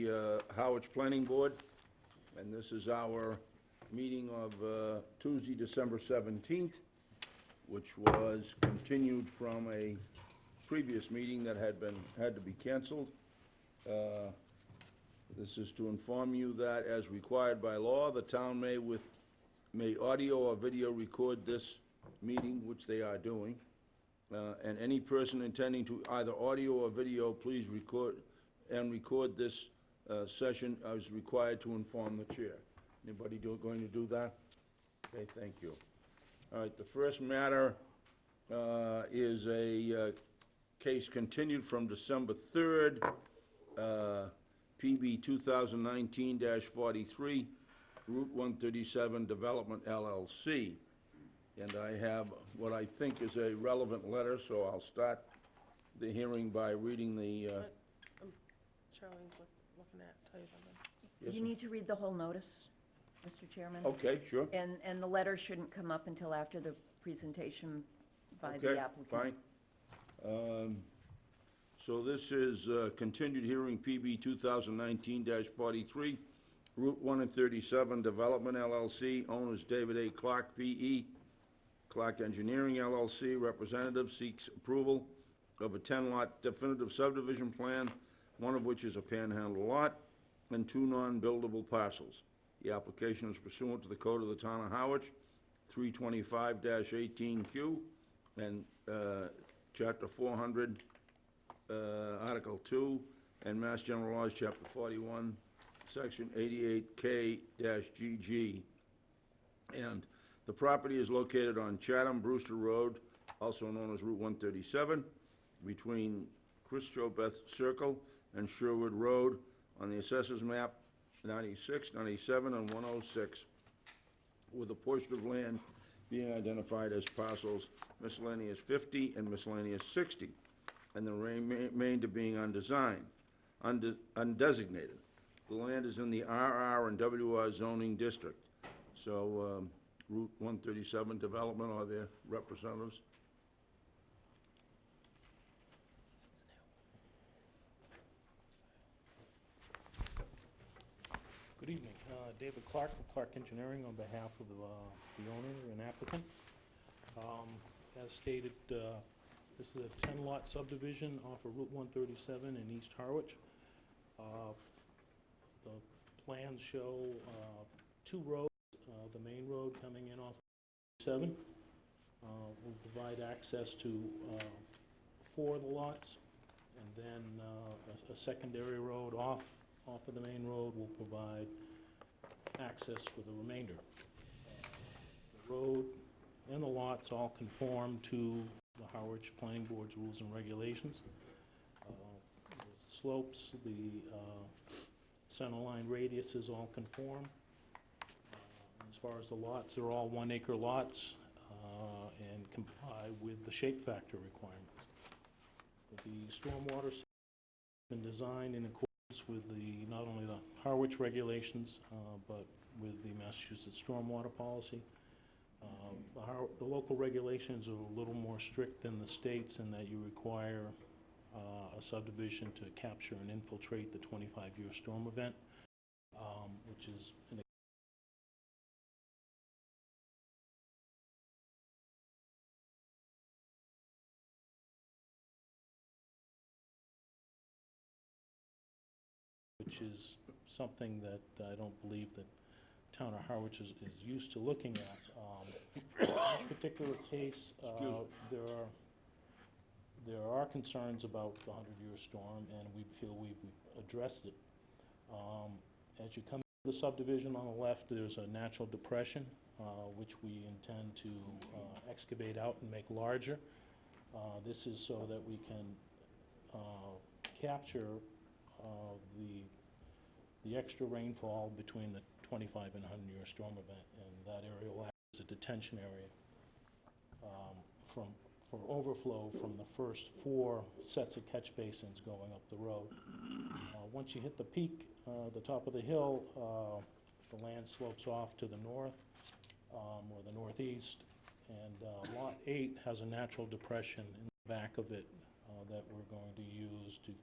the Howard Planning Board, and this is our meeting of Tuesday, December 17th, which was continued from a previous meeting that had to be canceled. This is to inform you that, as required by law, the town may audio or video record this meeting, which they are doing. And any person intending to either audio or video, please record this session as required to inform the chair. Anybody going to do that? Okay, thank you. All right, the first matter is a case continued from December 3rd, PB 2019-43, Route 137 Development, LLC. And I have what I think is a relevant letter, so I'll start the hearing by reading the... Charlene's looking at, tell you something. Yes, You need to read the whole notice, Mr. Chairman. okay, sure. And the letter shouldn't come up until after the presentation by the applicant. Okay, fine. So this is continued hearing PB 2019-43, Route 137 Development, LLC, owners David A. Clark, P.E., Clark Engineering, LLC, representative seeks approval of a 10-lot definitive subdivision plan, one of which is a panhandle lot, and 2 non-buildable parcels. The application is pursuant to the Code of the Town of Howard, 325-18Q, and Chapter 400, Article 2, and Mass General Laws, Chapter 41, Section 88K-GG. And the property is located on Chatham-Brewster Road, also known as Route 137, between Christobeth Circle and Sherwood Road on the Assessors Map 96, 97, and 106, with a portion of land being identified as parcels miscellaneous 50 and miscellaneous 60, and the remainder being undesignated. The land is in the RR and WR zoning district. So Route 137 Development are their representatives. Good evening. David Clark of Clark Engineering on behalf of the owner and applicant. As stated, this is a 10-lot subdivision off of Route 137 in East Harwich. The plans show 2 roads. The main road coming in off 7 will provide access to 4 of the lots, and then a secondary road off of the main road will provide access for the remainder. The road and the lots all conform to the Harwich Planning Board's rules and regulations. The slopes, the centerline radiuses all conform. As far as the lots, they're all 1-acre lots and comply with the shape factor requirements. The stormwater has been designed in accordance with not only the Harwich regulations, but with the Massachusetts stormwater policy. The local regulations are a little more strict than the states in that you require a subdivision to capture and infiltrate the 25-year storm event, which is an which is something that I don't believe that town of Harwich is used to looking at. In this particular case, there are concerns about the 100-year storm, and we feel we've addressed it. As you come to the subdivision on the left, there's a natural depression, which we intend to excavate out and make larger. This is so that we can capture the extra rainfall between the 25 and 100-year storm event, and that area will act as a detention area for overflow from the first 4 sets of catch basins going up the road. Once you hit the peak, the top of the hill, the land slopes off to the north or the northeast, and Lot 8 has a natural depression in the back of it that we're going to use to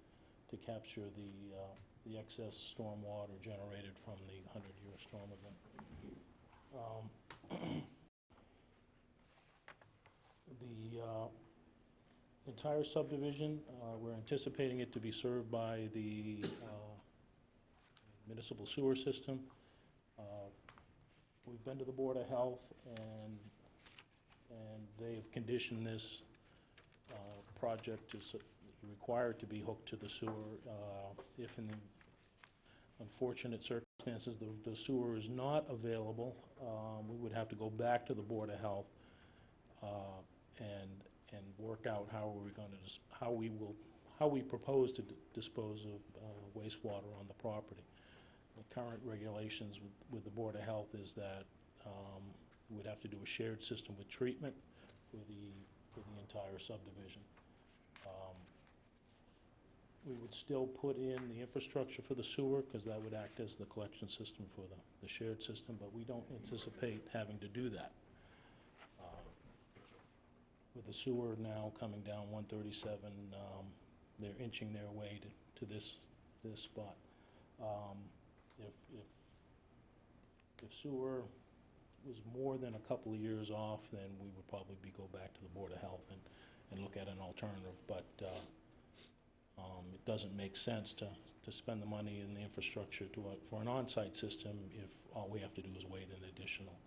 capture the excess storm water generated from the 100-year storm event. The entire subdivision, we're anticipating it to be served by the municipal sewer system. We've been to the Board of Health, and they have conditioned this project to required to be hooked to the sewer. If in the unfortunate circumstances the sewer is not available, we would have to go back to the Board of Health and work out how we're going to how we propose to dispose of wastewater on the property. The current regulations with the Board of Health is that we would have to do a shared system with treatment for the entire subdivision. We would still put in the infrastructure for the sewer, because that would act as the collection system for the shared system, but we don't anticipate having to do that. With the sewer now coming down 137, they're inching their way to this spot. If sewer was more than a couple of years off, then we would probably go back to the Board of Health and look at an alternative, but it doesn't make sense to spend the money in the infrastructure for an on-site system if all we have to do is wait an additional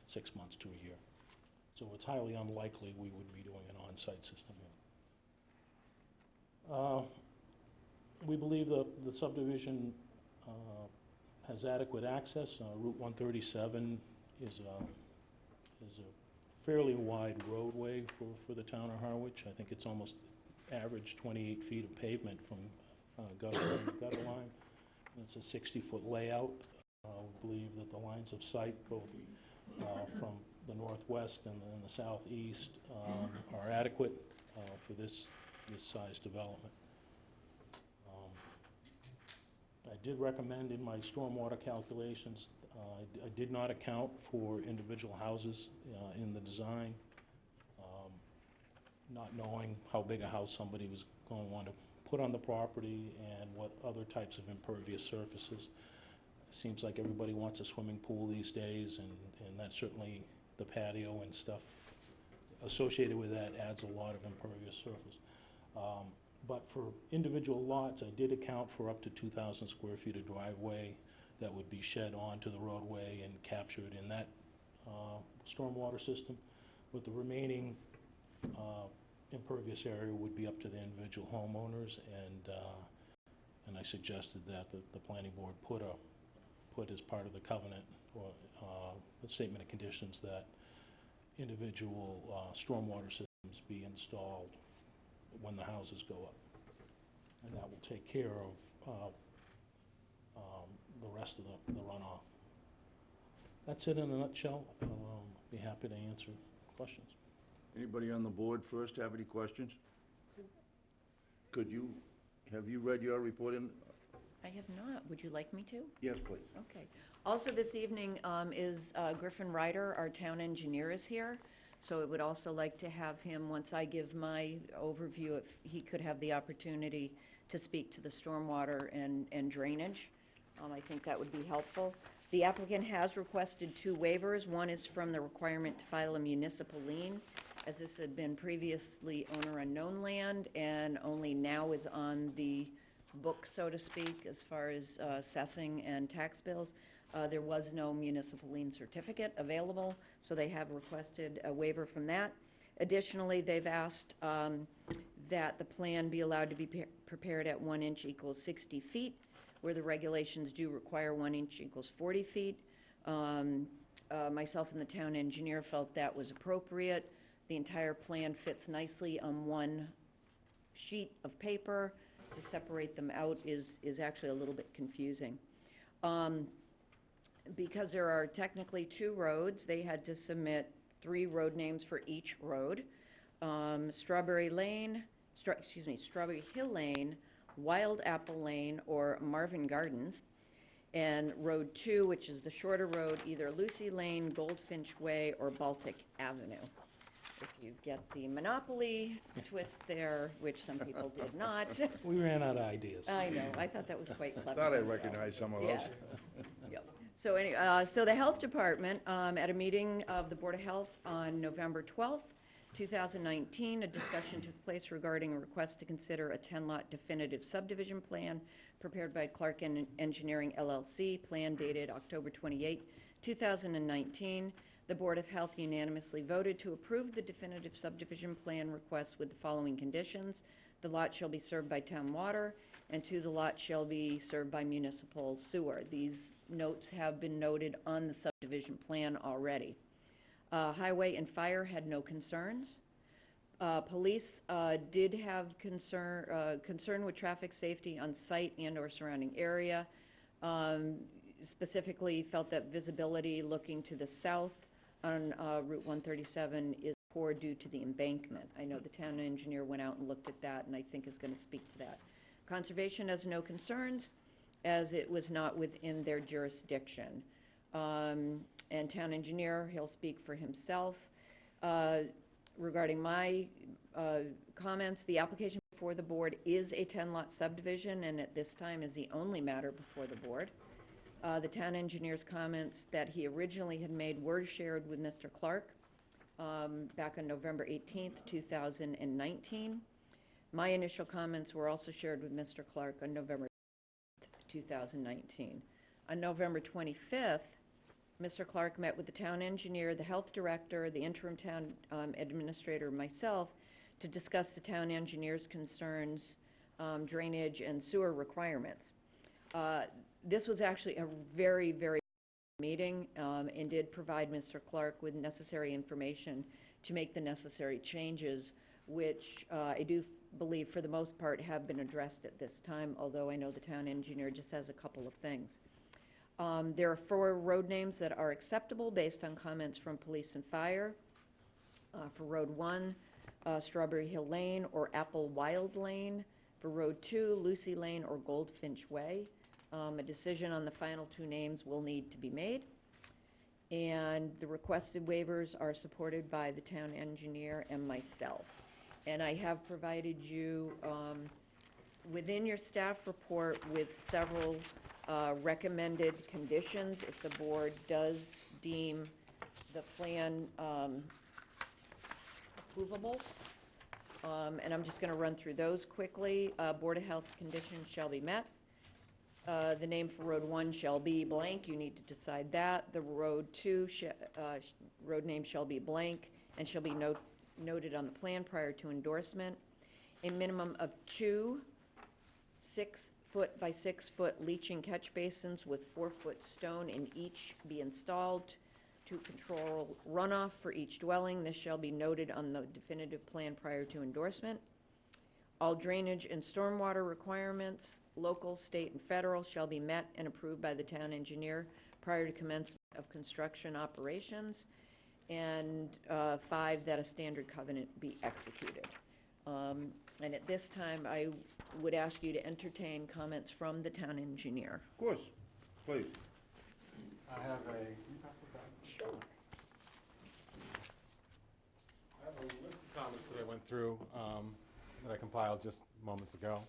6 months to a year. So it's highly unlikely we would be doing an on-site system here. We believe the subdivision has adequate access. Route 137 is a fairly wide roadway for the town of Harwich. I think it's almost average 28 feet of pavement from gutter line to gutter line. It's a 60-foot layout. We believe that the lines of sight, both from the northwest and the southeast, are adequate for this size development. I did recommend in my stormwater calculations, I did not account for individual houses in the design, not knowing how big a house somebody was going to want to put on the property and what other types of impervious surfaces. It seems like everybody wants a swimming pool these days, and that certainly, the patio and stuff associated with that adds a lot of impervious surface. But for individual lots, I did account for up to 2,000 square feet of driveway that would be shed onto the roadway and captured in that stormwater system, with the remaining impervious area would be up to the individual homeowners, and I suggested that the planning board put as part of the covenant or the statement of conditions that individual stormwater systems be installed when the houses go up, and that will take care of the rest of the runoff. That's it in a nutshell. Be happy to answer questions. Anybody on the board first have any questions? Have you read your report in? I have not. Would you like me to? Yes, please. Okay. Also this evening is Griffin Ryder, our town engineer, is here. So I would also like to have him, once I give my overview, if he could have the opportunity to speak to the stormwater and drainage. I think that would be helpful. The applicant has requested 2 waivers. One is from the requirement to file a municipal lien, as this had been previously owner unknown land and only now is on the book, so to speak, as far as assessing and tax bills. There was no municipal lien certificate available, so they have requested a waiver from that. Additionally, they've asked that the plan be allowed to be prepared at 1 inch equals 60 feet, where the regulations do require 1 inch equals 40 feet. Myself and the town engineer felt that was appropriate. The entire plan fits nicely on 1 sheet of paper. To separate them out is actually a little bit confusing. Because there are technically 2 roads, they had to submit 3 road names for each road. Strawberry Hill Lane, Wild Apple Lane, or Marvin Gardens. And Road 2, which is the shorter road, either Lucy Lane, Goldfinch Way, or Baltic Avenue. if you get the Monopoly twist there, which some people did not. We ran out of ideas. I know, I thought that was quite clever. Thought I myself. recognized some of those. Yeah. Yep. So anyway, so the Health Department, at a meeting of the Board of Health on November 12th, 2019, a discussion took place regarding a request to consider a 10-lot definitive subdivision plan prepared by Clark Engineering LLC, plan dated October 28, 2019. The Board of Health unanimously voted to approve the definitive subdivision plan request with the following conditions. The lot shall be served by town water, and 2, the lot shall be served by municipal sewer. These notes have been noted on the subdivision plan already. Highway and fire had no concerns. Police did have concern with traffic safety on site and/or surrounding area. Specifically felt that visibility looking to the south on Route 137 is poor due to the embankment. I know the town engineer went out and looked at that, and I think is going to speak to that. Conservation has no concerns, as it was not within their jurisdiction. And town engineer, he'll speak for himself. Regarding my comments, the application before the board is a 10-lot subdivision, and at this time is the only matter before the board. The town engineer's comments that he originally had made were shared with Mr. Clark back on November 18th, 2019. My initial comments were also shared with Mr. Clark on November 2019. On November 25th, Mr. Clark met with the town engineer, the health director, the interim town administrator, myself, to discuss the town engineer's concerns, drainage and sewer requirements. This was actually a very, very meeting and did provide Mr. Clark with necessary information to make the necessary changes, which I do believe for the most part have been addressed at this time, although I know the town engineer just has a couple of things. There are 4 road names that are acceptable based on comments from police and fire. For Road 1, Strawberry Hill Lane or Apple Wild Lane. For Road 2, Lucy Lane or Goldfinch Way. A decision on the final 2 names will need to be made. And the requested waivers are supported by the town engineer and myself. And I have provided you within your staff report with several recommended conditions if the board does deem the plan approvable. And I'm just going to run through those quickly. Board of Health conditions shall be met. The name for Road 1 shall be blank. You need to decide that. The Road 2 road name shall be blank and shall be noted on the plan prior to endorsement. A minimum of 2 6-foot by 6-foot leaching catch basins with 4-foot stone in each be installed to control runoff for each dwelling. This shall be noted on the definitive plan prior to endorsement. All drainage and stormwater requirements, local, state, and federal, shall be met and approved by the town engineer prior to commencement of construction operations. And 5, that a standard covenant be executed. And at this time, I would ask you to entertain comments from the town engineer. Of course, please. I have a, can you pass this down? Sure. I have a list of comments that I went through, that I compiled just moments ago.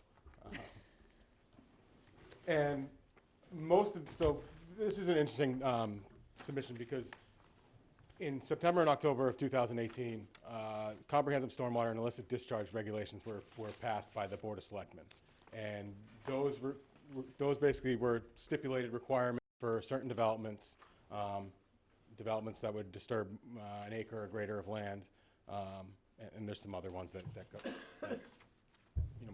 And so this is an interesting submission because in September and October of 2018, comprehensive stormwater and illicit discharge regulations were passed by the Board of Selectmen. And those basically were stipulated requirements for certain developments, developments that would disturb an acre or greater of land, and there's some other ones that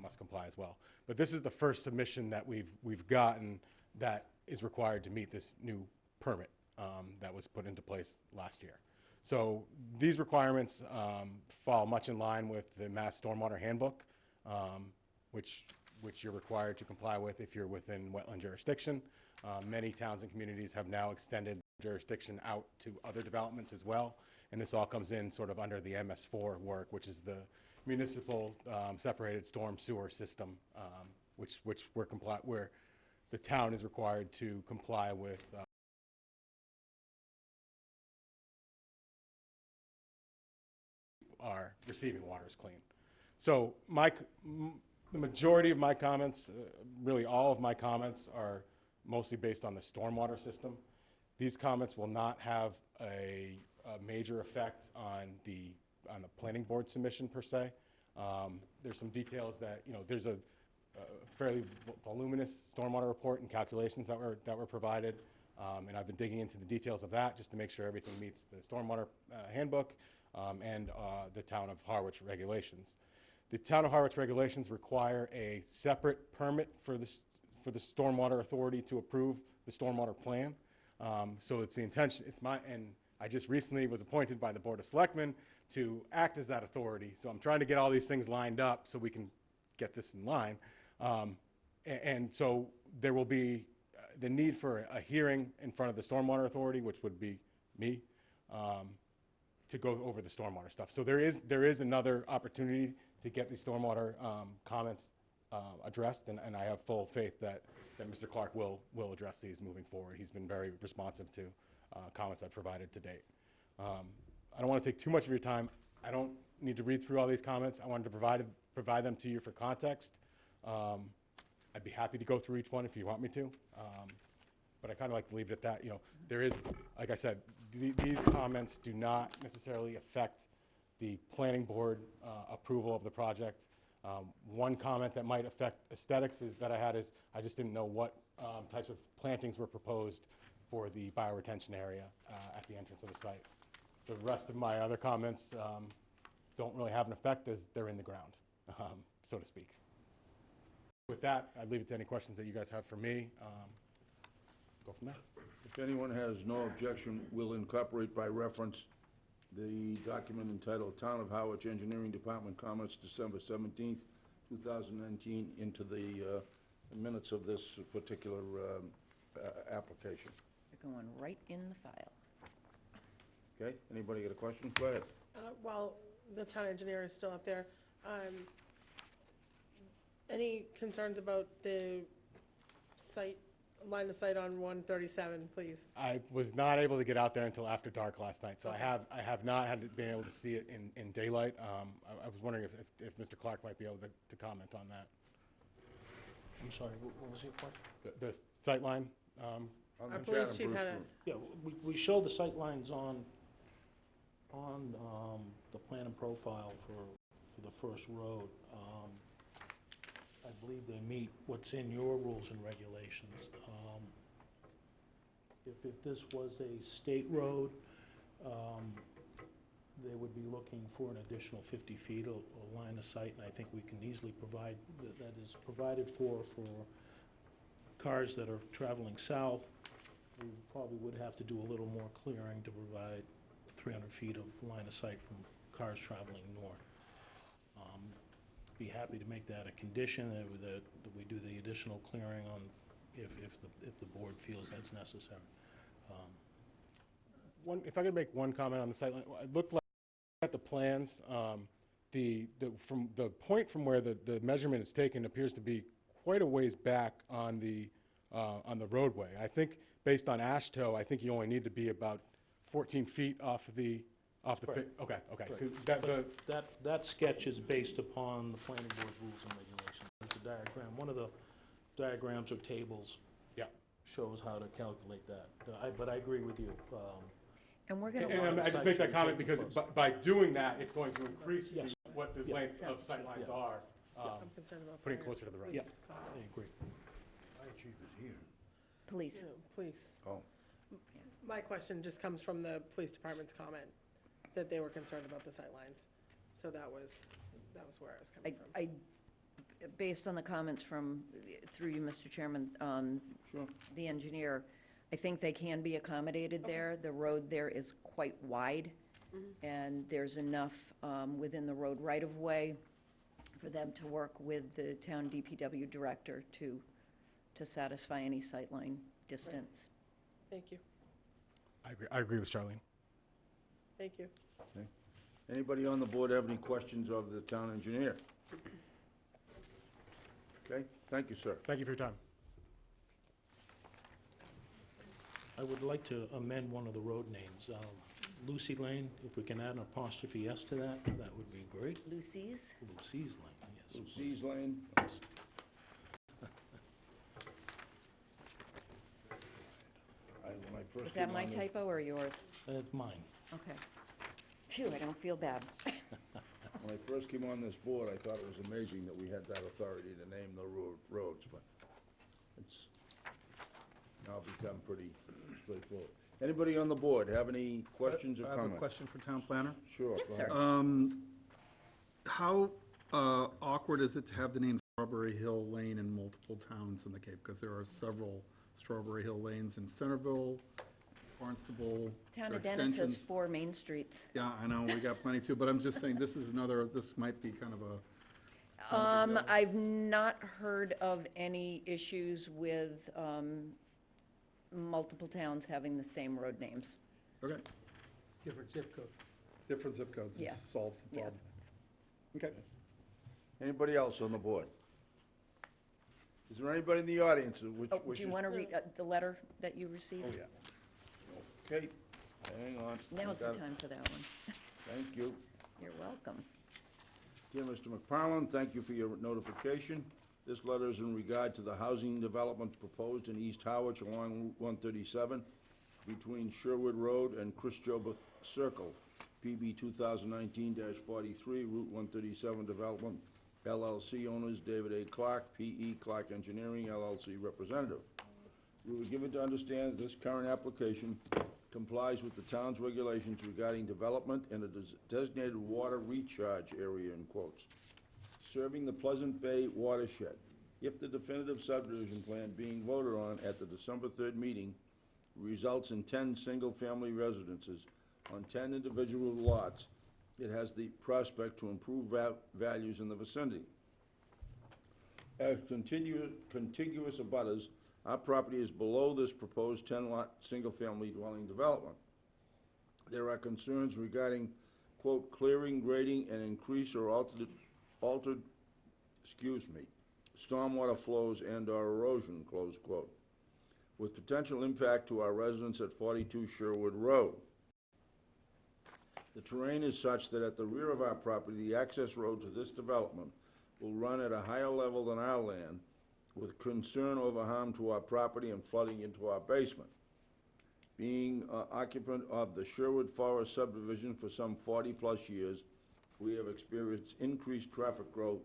must comply as well. But this is the first submission that we've gotten that is required to meet this new permit that was put into place last year. So these requirements fall much in line with the Mass Stormwater Handbook, which you're required to comply with if you're within wetland jurisdiction. Many towns and communities have now extended jurisdiction out to other developments as well, and this all comes in sort of under the MS4 work, which is the municipal separated storm sewer system, which where the town is required to comply with our receiving water is clean. So the majority of my comments, really all of my comments, are mostly based on the stormwater system. These comments will not have a major effect on the planning board submission per se. There's some details that, there's a fairly voluminous stormwater report and calculations that were provided. And I've been digging into the details of that just to make sure everything meets the stormwater handbook and the town of Harwich regulations. The town of Harwich regulations require a separate permit for the stormwater authority to approve the stormwater plan. So it's the intention, and I just recently was appointed by the Board of Selectmen to act as that authority. So I'm trying to get all these things lined up so we can get this in line. And so there will be the need for a hearing in front of the stormwater authority, which would be me, to go over the stormwater stuff. So there is another opportunity to get these stormwater comments addressed, and I have full faith that Mr. Clark will address these moving forward. He's been very responsive to comments I've provided to date. I don't want to take too much of your time. I don't need to read through all these comments. I wanted to provide them to you for context. I'd be happy to go through each one if you want me to, but I kind of like to leave it at that. There is, like I said, these comments do not necessarily affect the planning board approval of the project. One comment that might affect aesthetics that I just didn't know what types of plantings were proposed for the bioretention area at the entrance of the site. The rest of my other comments don't really have an effect as they're in the ground, so to speak. With that, I'd leave it to any questions that you guys have for me. Go from there. If anyone has no objection, we'll incorporate by reference the document entitled Town of Harwich Engineering Department Comments, December 17th, 2019, into the minutes of this particular application. They're going right in the file. Okay, anybody got a question? Go ahead. While the town engineer is still up there, any concerns about the line of sight on 137, please? I was not able to get out there until after dark last night, so I have not been able to see it in daylight. I was wondering if Mr. Clark might be able to comment on that. I'm sorry, what was your question? The sight line. On Our the police Chatham chief Bruce had a, Road. Yeah, we show the sight lines on the plan and profile for the first road. I believe they meet what's in your rules and regulations. If this was a state road, they would be looking for an additional 50 feet of line of sight, and I think we can easily provide, that is provided for cars that are traveling south. We probably would have to do a little more clearing to provide 300 feet of line of sight from cars traveling north. Be happy to make that a condition, that we do the additional clearing on, if the board feels that's necessary. If I could make one comment on the site line, it looked like at the plans, from the point from where the measurement is taken appears to be quite a ways back on the roadway. I think based on AASHTO, I think you only need to be about 14 feet off the. Right. Okay. Right. So That sketch is based upon the planning board's rules and regulations. It's a diagram. One of the diagrams or tables yeah. shows how to calculate that. But I agree with you. And we're going And to, I just make that comment because by doing that, it's going to increase Yes. what the Yeah. length of sight lines Yeah. are, I'm concerned about. putting fire. closer to the road. Please, Yeah. I agree. Fire chief is here. police. Please. Oh, My question just comes from the police department's comment, that they were concerned about the sightlines. So that was where I was coming from. Based on the comments through you, Mr. Chairman, sure. the engineer, I think they can be accommodated there. The road there is quite wide, and there's enough within the road right-of-way for them to work with the town DPW director to satisfy any sightline distance. Thank you. I agree with Charlene. Thank you. Okay. Anybody on the board have any questions of the town engineer? Okay, thank you, sir. Thank you for your time. I would like to amend one of the road names. Lucy Lane, if we can add an apostrophe S to that, that would be great. Lucy's? Lucy's Lane, yes. Lucie's Lane? Yes. When I first Is that came my on this- typo or yours? That's mine. Okay. Phew, I don't feel bad. When I first came on this board, I thought it was amazing that we had that authority to name the roads, but it's now become pretty straightforward. Anybody on the board have any questions or I have a comments? question for town planner. Sure. Yes, go sir. ahead. How awkward is it to have the name Strawberry Hill Lane in multiple towns in the Cape? Because there are several Strawberry Hill Lanes in Centerville, Barnstable. Town there are of Dennis has extensions. 4 main streets. Yeah, I know, we got plenty too, but I'm just saying, this might be kind of a, I've not heard of any issues with multiple towns having the same road names. okay, Different zip code. different zip codes Yeah. solves the Yeah. problem. Okay. Anybody else on the board? Is there anybody in the audience which Oh, do wishes? you want to read the letter that you received? Oh, yeah. Okay, hang on. Now's the Got it. time for that one. Thank you. You're welcome. Dear Mr. McFarland, thank you for your notification. This letter is in regard to the housing development proposed in East Howard along Route 137 between Sherwood Road and Chris Joba Circle, PB 2019-43, Route 137 Development, LLC owners David A. Clark, P.E. Clark Engineering, LLC representative. We were given to understand that this current application complies with the town's regulations regarding development in a designated water recharge area, in quotes, serving the Pleasant Bay watershed. If the definitive subdivision plan being voted on at the December 3rd meeting results in 10 single-family residences on 10 individual lots, it has the prospect to improve values in the vicinity. As contiguous abutters, our property is below this proposed 10-lot, single-family dwelling development. There are concerns regarding, quote, clearing, grading, and increase or altered, stormwater flows and/or erosion, close quote, with potential impact to our residents at 42 Sherwood Road. The terrain is such that at the rear of our property, the access road to this development will run at a higher level than our land, with concern over harm to our property and flooding into our basement. Being occupant of the Sherwood Forest subdivision for some 40-plus years, we have experienced increased traffic growth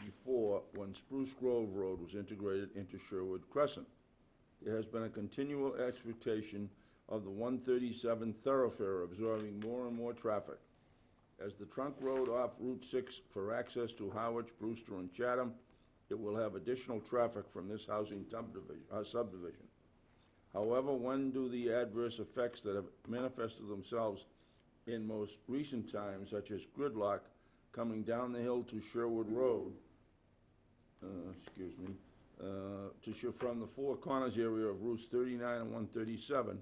before when Spruce Grove Road was integrated into Sherwood Crescent. There has been a continual expectation of the 137 thoroughfare absorbing more and more traffic. As the trunk road off Route 6 for access to Howard, Brewster, and Chatham, it will have additional traffic from this housing subdivision. However, when do the adverse effects that have manifested themselves in most recent times, such as gridlock coming down the hill to Sherwood Road, from the Four Corners area of routes 39 and 137,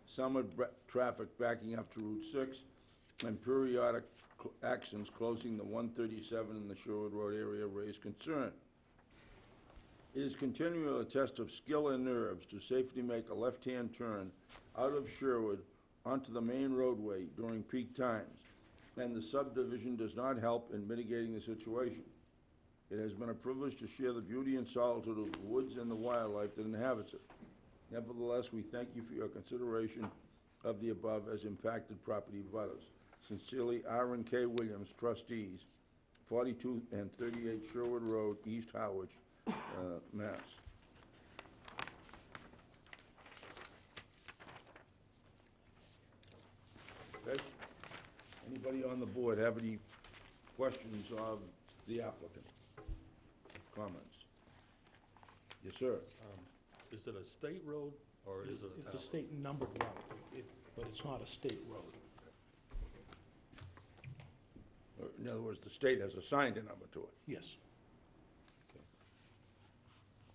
summer traffic backing up to Route 6, and periodic actions closing the 137 in the Sherwood Road area raise concern. It is continually a test of skill and nerves to safely make a left-hand turn out of Sherwood onto the main roadway during peak times, and the subdivision does not help in mitigating the situation. It has been a privilege to share the beauty and solitude of the woods and the wildlife that inhabits it. Nevertheless, we thank you for your consideration of the above as impacted property abutters. Sincerely, R and K Williams, trustees, 42 and 38 Sherwood Road, East Howard, Mass. Okay? Anybody on the board have any questions of the applicant? Comments? Yes, sir. Is it a state road or is it a town? It's a state numbered road, but it's not a state road. In other words, the state has assigned a number to it. Yes.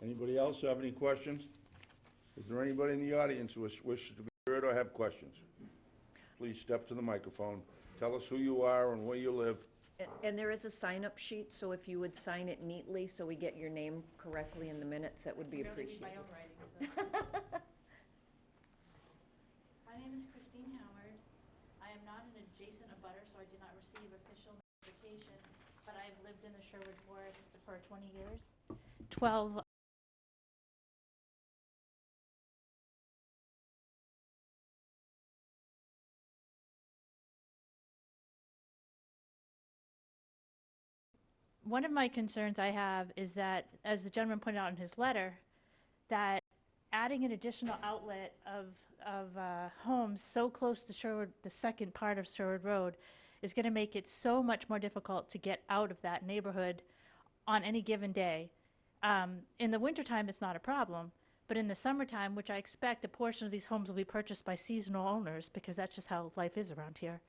Anybody else have any questions? Is there anybody in the audience who wishes to be heard or have questions? Please step to the microphone. Tell us who you are and where you live. And there is a sign-up sheet, so if you would sign it neatly so we get your name correctly in the minutes, that would be appreciated. My own writing, so. My name is Christine Howard. lived in the Sherwood Forest for 20 years. 12 One of my concerns I have is that, as the gentleman pointed out in his letter, that adding an additional outlet of homes so close to Sherwood, the second part of Sherwood Road, is going to make it so much more difficult to get out of that neighborhood on any given day. In the wintertime, it's not a problem, but in the summertime, which I expect a portion of these homes will be purchased by seasonal owners, because that's just how life is around here,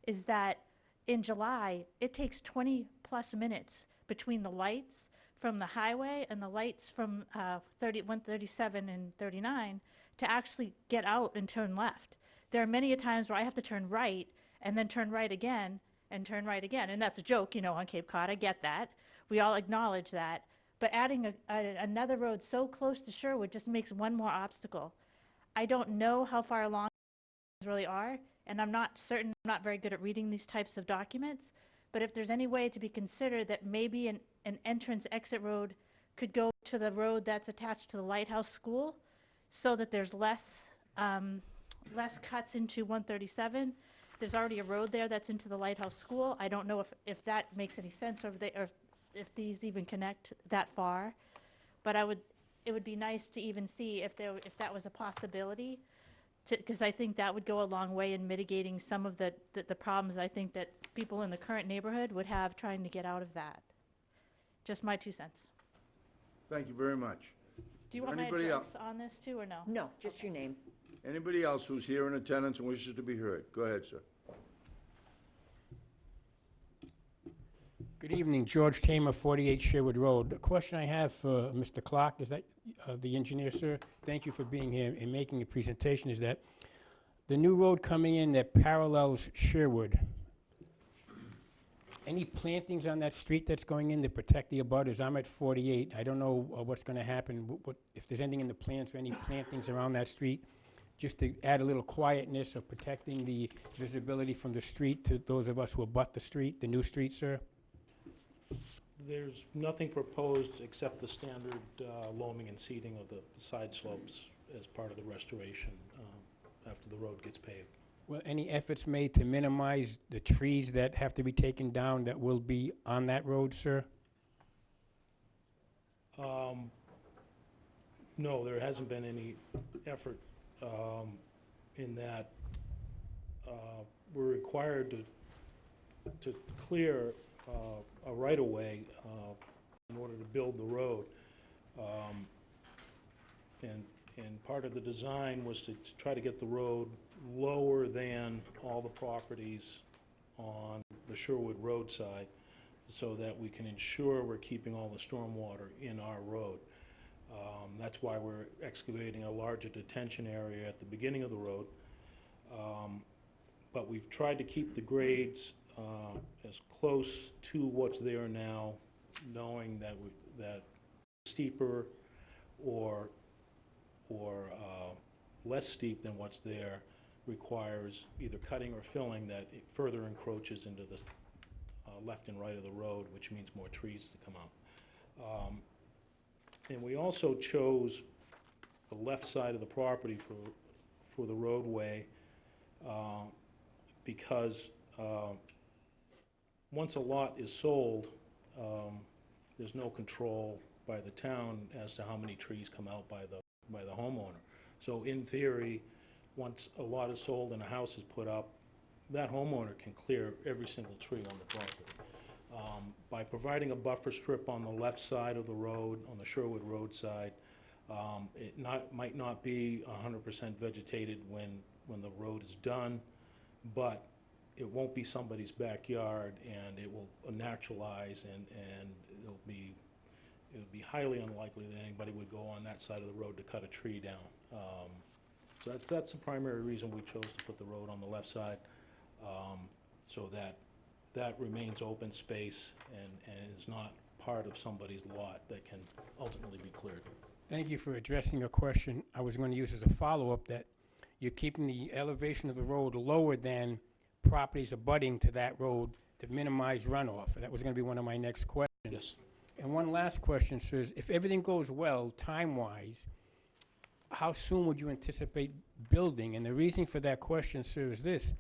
is that in July, it takes 20-plus minutes between the lights from the highway and the lights from 137 and 39 to actually get out and turn left. There are many a times where I have to turn right and then turn right again and turn right again. And that's a joke, you know, on Cape Cod. I get that. We all acknowledge that. But adding another road so close to Sherwood just makes one more obstacle. I don't know how far along these really are, and I'm not certain, I'm not very good at reading these types of documents, but if there's any way to be considered that maybe an entrance-exit road could go to the road that's attached to the Lighthouse School, so that there's less cuts into 137. There's already a road there that's into the Lighthouse School. I don't know if that makes any sense, or if these even connect that far. But it would be nice to even see if that was a possibility, because I think that would go a long way in mitigating some of the problems I think that people in the current neighborhood would have trying to get out of that. Just my 2 cents. Thank you very much. Do you want my Anybody address on this too, or no? No, just your name. Anybody else who's here in attendance and wishes to be heard? Go ahead, sir. Good evening, George Tamer, 48 Sherwood Road. The question I have for Mr. Clark, is that the engineer, sir? Thank you for being here and making a presentation, is that the new road coming in that parallels Sherwood, any plantings on that street that's going in to protect the abutters? I'm at 48. I don't know what's going to happen, if there's anything in the plans for any plantings around that street, just to add a little quietness of protecting the visibility from the street to those of us who abut the street, the new street, sir? There's nothing proposed except the standard loaming and seeding of the side slopes as part of the restoration after the road gets paved. Well, any efforts made to minimize the trees that have to be taken down that will be on that road, sir? No, there hasn't been any effort in that. We're required to clear a right-of-way in order to build the road. And part of the design was to try to get the road lower than all the properties on the Sherwood Road side, so that we can ensure we're keeping all the stormwater in our road. That's why we're excavating a larger detention area at the beginning of the road. But we've tried to keep the grades as close to what's there now, knowing that that steeper or less steep than what's there requires either cutting or filling that it further encroaches into the left and right of the road, which means more trees to come out. And we also chose the left side of the property for the roadway because once a lot is sold, there's no control by the town as to how many trees come out by the homeowner. So in theory, once a lot is sold and a house is put up, that homeowner can clear every single tree on the property. By providing a buffer strip on the left side of the road, on the Sherwood Road side, it might not be 100% vegetated when the road is done, but it won't be somebody's backyard, and it will naturalize, and it'll be highly unlikely that anybody would go on that side of the road to cut a tree down. So that's the primary reason we chose to put the road on the left side, so that remains open space and is not part of somebody's lot that can ultimately be cleared. Thank you for addressing a question I was going to use as a follow-up, that you're keeping the elevation of the road lower than properties abutting to that road to minimize runoff. That was gonna be one of my next questions. Yes. And one last question, sir, is if everything goes well, time-wise, how soon would you anticipate building? And the reason for that question, sir, is this.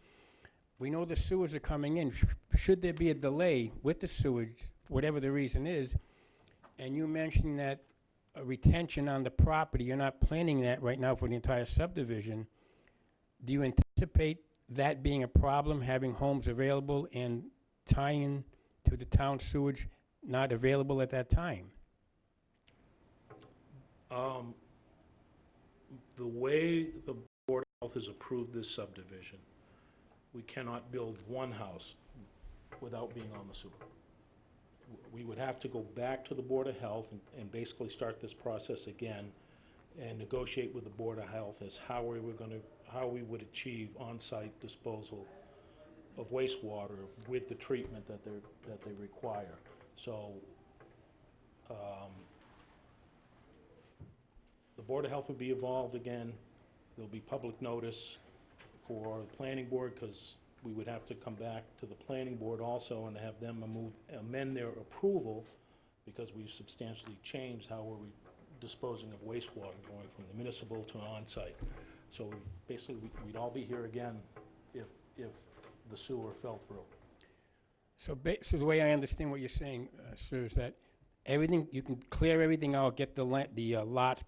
We know the sewers are coming in. Should there be a delay with the sewage, whatever the reason is, and you mentioned that a retention on the property, you're not planning that right now for the entire subdivision, do you anticipate that being a problem, having homes available and tying to the town sewage not available at that time? The way the Board of Health has approved this subdivision, we cannot build one house without being on the sewer. We would have to go back to the Board of Health and basically start this process again and negotiate with the Board of Health as how we would achieve on-site disposal of wastewater with the treatment that they require. So, the Board of Health would be involved again. There'll be public notice for the planning board, because we would have to come back to the planning board also and have them amend their approval, because we've substantially changed how we're disposing of wastewater, going from the municipal to on-site. So basically, we'd all be here again if the sewer fell through. So the way I understand what you're saying, sir, is that everything, you can clear everything out, get the lots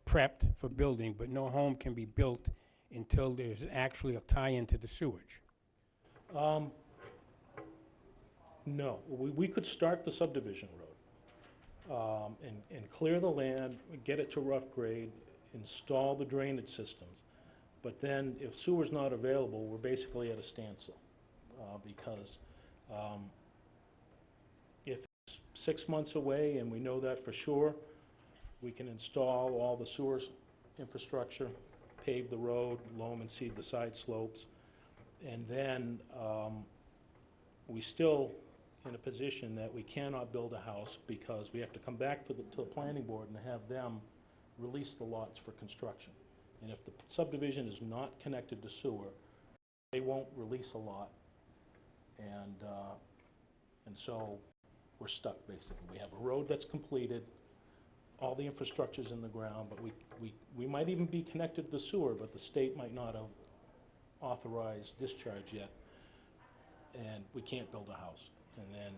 prepped for building, but no home can be built until there's actually a tie-in to the sewage. No, we could start the subdivision road, and clear the land, get it to rough grade, install the drainage systems. But then, if sewer's not available, we're basically at a standstill, because if it's 6 months away and we know that for sure, we can install all the sewer infrastructure, pave the road, loam and seed the side slopes, and then we still in a position that we cannot build a house because we have to come back to the planning board and have them release the lots for construction. And if the subdivision is not connected to sewer, they won't release a lot, and so we're stuck, basically. We have a road that's completed, all the infrastructure's in the ground, but we might even be connected to sewer, but the state might not have authorized discharge yet, and we can't build a house. And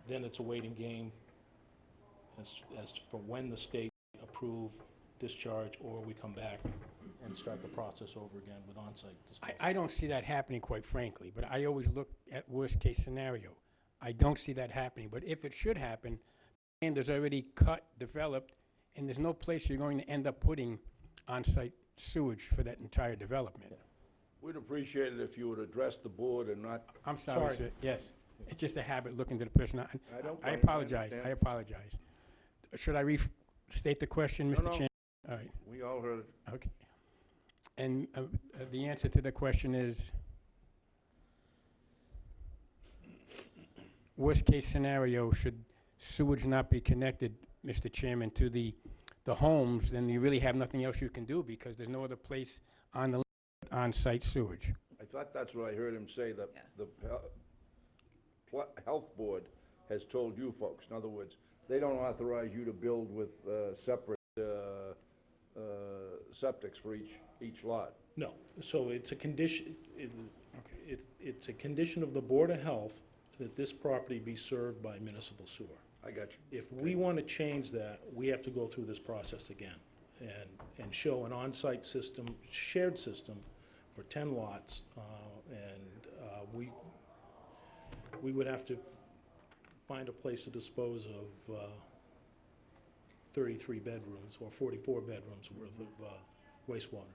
then it's a waiting game as for when the state approve discharge, or we come back and start the process over again with on-site disposal. I don't see that happening, quite frankly, but I always look at worst-case scenario. I don't see that happening, but if it should happen, and there's already cut, developed, and there's no place you're going to end up putting on-site sewage for that entire development. We'd appreciate it if you would address the board and not, I'm sorry, sir, yes. It's just a habit looking to the person. I don't I blame you, apologize, I understand. apologize. Should I restate the question, Mr. No, no. Chairman? All right, We all heard it. okay. And the answer to the question is, worst-case scenario, should sewage not be connected, Mr. Chairman, to the homes, then you really have nothing else you can do, because there's no other place on the on-site sewage. I thought that's what I heard him say, that Yeah. the health board has told you folks. In other words, they don't authorize you to build with separate septics for each lot. No, so it's a condition, it's a condition of the Board of Health that this property be served by municipal sewer. I got you. If we want to change that, we have to go through this process again and show an on-site system, shared system for 10 lots, and we would have to find a place to dispose of 33 bedrooms or 44 bedrooms worth of wastewater.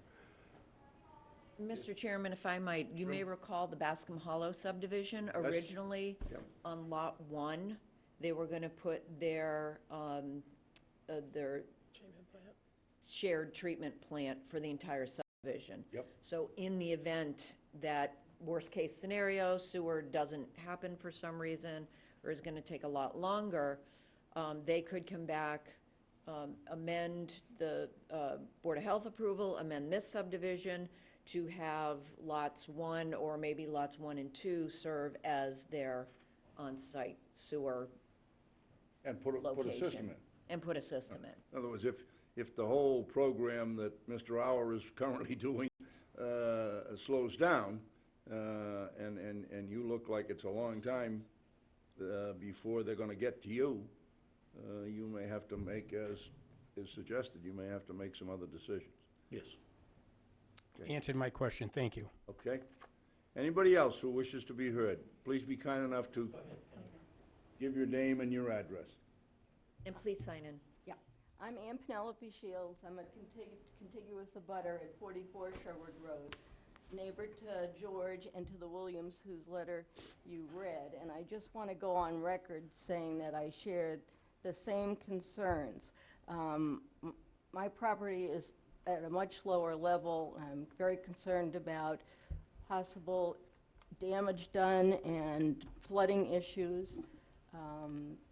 Mr. Chairman, if I might, you may recall the Bascom Hollow subdivision. Originally, Yep. on Lot 1, they were going to put their Treatment plant. shared treatment plant for the entire subdivision. Yep. So in the event that, worst-case scenario, sewer doesn't happen for some reason, or is going to take a lot longer, they could come back, amend the Board of Health approval, amend this subdivision, to have lots 1 or maybe lots 1 and 2 serve as their on-site sewer And put a system location. in. And put a system in. In other words, if the whole program that Mr. Auer is currently doing slows down, and you look like it's a long time before they're gonna get to you, you may have to make, as is suggested, you may have to make some other decisions, Yes. Answered my question, thank you. okay? Anybody else who wishes to be heard, please be kind enough to give your name and your address. And please sign in. Yeah, I'm Ann Penelope Shields. I'm a contiguous abutter at 44 Sherwood Road, neighbor to George and to the Williams, whose letter you read. And I just want to go on record saying that I shared the same concerns. My property is at a much lower level. I'm very concerned about possible damage done and flooding issues.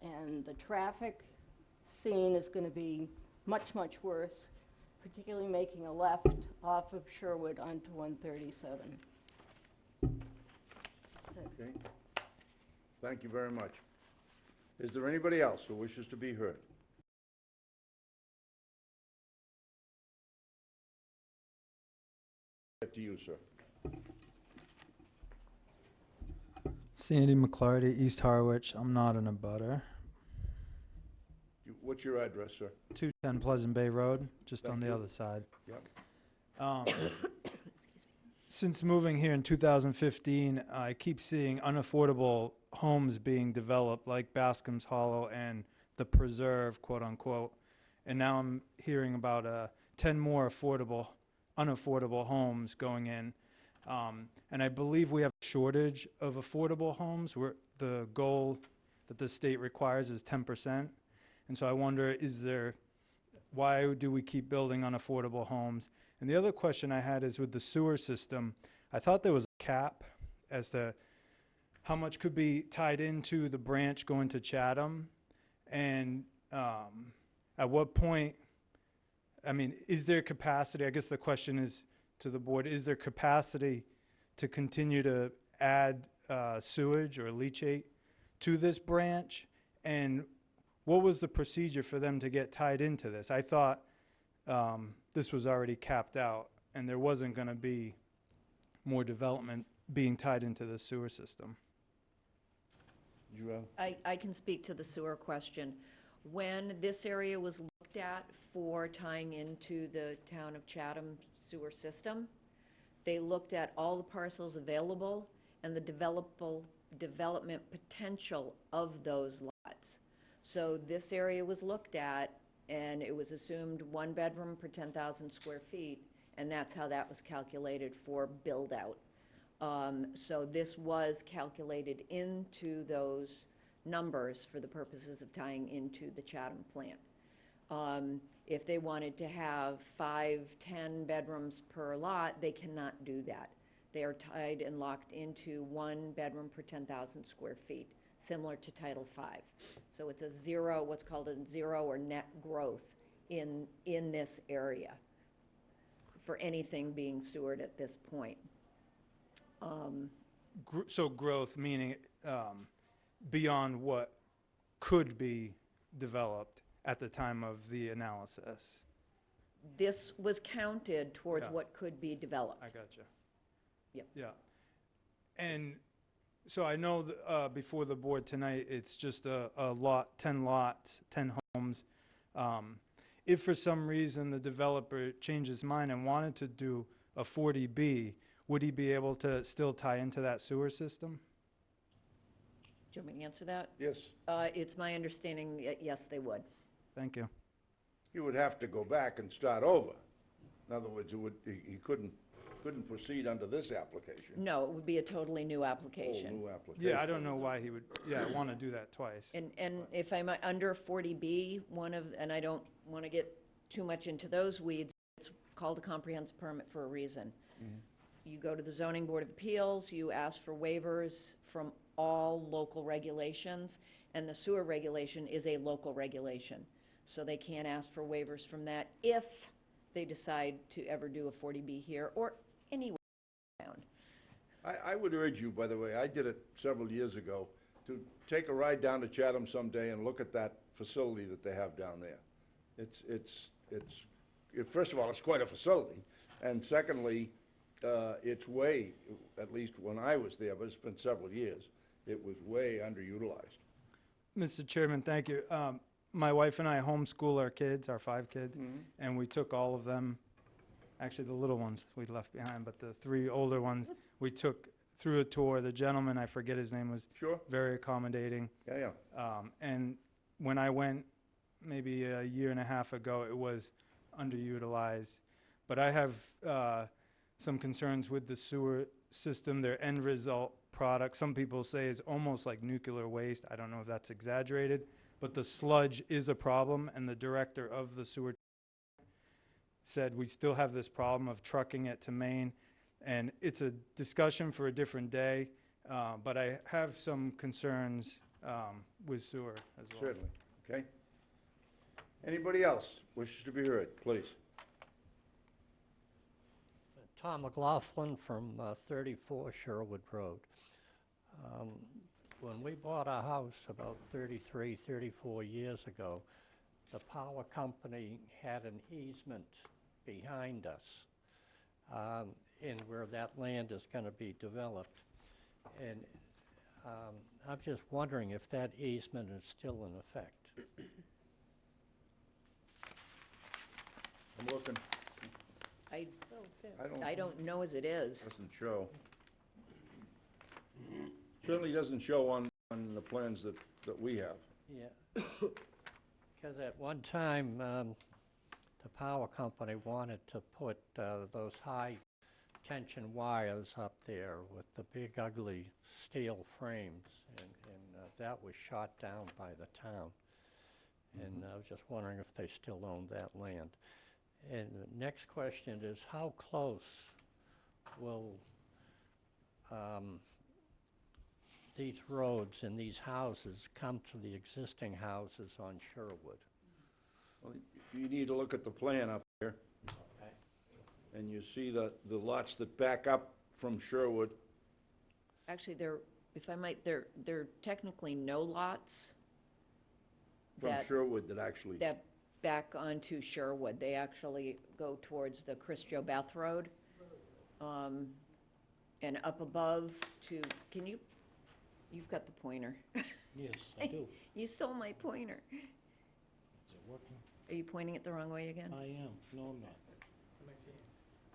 And the traffic scene is going to be much, much worse, particularly making a left off of Sherwood onto 137. Okay? Thank you very much. Is there anybody else who wishes to be heard? Get to you, sir. Sandy McClarty, East Harwich. I'm not an abutter. What's your address, sir? 210 Pleasant Bay Road, just on Thank the you. other side. Yep. Since moving here in 2015, I keep seeing unaffordable homes being developed, like Bascom's Hollow and the Preserve, quote unquote. And now I'm hearing about 10 more unaffordable homes going in. And I believe we have a shortage of affordable homes, where the goal that the state requires is 10%. And so I wonder, why do we keep building unaffordable homes? And the other question I had is with the sewer system, I thought there was a cap as to how much could be tied into the branch going to Chatham. And at what point, I mean, is there capacity? I guess the question is to the board, is there capacity to continue to add sewage or leachate to this branch? And what was the procedure for them to get tied into this? I thought this was already capped out and there wasn't going to be more development being tied into the sewer system. Did you have? I can speak to the sewer question. When this area was looked at for tying into the town of Chatham sewer system, they looked at all the parcels available and the development potential of those lots. So this area was looked at, and it was assumed 1 bedroom per 10,000 square feet, and that's how that was calculated for build-out. So this was calculated into those numbers for the purposes of tying into the Chatham plant. If they wanted to have 5, 10 bedrooms per lot, they cannot do that. They are tied and locked into 1 bedroom per 10,000 square feet, similar to Title V. So it's a zero, what's called a zero or net growth in this area for anything being sewered at this point. So growth meaning beyond what could be developed at the time of the analysis. This was counted towards Yeah. what could be developed. I gotcha. Yep. Yeah. And so I know before the board tonight, it's just a lot, 10 lots, 10 homes. If for some reason the developer changed his mind and wanted to do a 40B, would he be able to still tie into that sewer system? Do you want me to answer that? Yes. It's my understanding, yes, they would. Thank you. You would have to go back and start over. In other words, he couldn't proceed under this application. No, it would be a totally new Whole application. new application. Yeah, I don't know why he would, want to do that twice. And if I'm under 40B, and I don't want to get too much into those weeds, it's called a comprehensive permit for a reason. You go to the zoning board of appeals, you ask for waivers from all local regulations, and the sewer regulation is a local regulation. So they can't ask for waivers from that if they decide to ever do a 40B here, or anywhere around. I would urge you, by the way, I did it several years ago, to take a ride down to Chatham someday and look at that facility that they have down there. First of all, it's quite a facility, and secondly, it's way, at least when I was there, but it's been several years, it was way underutilized. Mr. Chairman, thank you. My wife and I homeschool our kids, our 5 kids, and we took all of them, actually the little ones we left behind, but the 3 older ones, we took through a tour. The gentleman, I forget his name, was Sure. very accommodating. Yeah. And when I went maybe a year and a half ago, it was underutilized. But I have some concerns with the sewer system, their end result product. Some people say is almost like nuclear waste. I don't know if that's exaggerated, but the sludge is a problem, and the director of the sewer said we still have this problem of trucking it to Maine, and it's a discussion for a different day, but I have some concerns with sewer as well. Certainly, okay. Anybody else wishes to be heard, please? Tom McLaughlin from 34 Sherwood Road. When we bought our house about 33, 34 years ago, the power company had an easement behind us in where that land is going to be developed. And I'm just wondering if that easement is still in effect. I'm looking. I I don't know as it is. Doesn't show. Certainly doesn't show on the plans that we have. Yeah. Because at one time, the power company wanted to put those high-tension wires up there with the big ugly steel frames, and that was shot down by the town. And I was just wondering if they still own that land. And the next question is, how close will these roads and these houses come to the existing houses on Sherwood? Well, you need to look at the plan up there, Okay. and you see the lots that back up from Sherwood. Actually, if I might, there are technically no lots From Sherwood that actually, that back onto Sherwood. They actually go towards the Chris Joe Beth Road. And up above you've got the pointer. Yes, I do. You stole my pointer. Is it working? Are you pointing it the wrong way again? I am. No, I'm not. There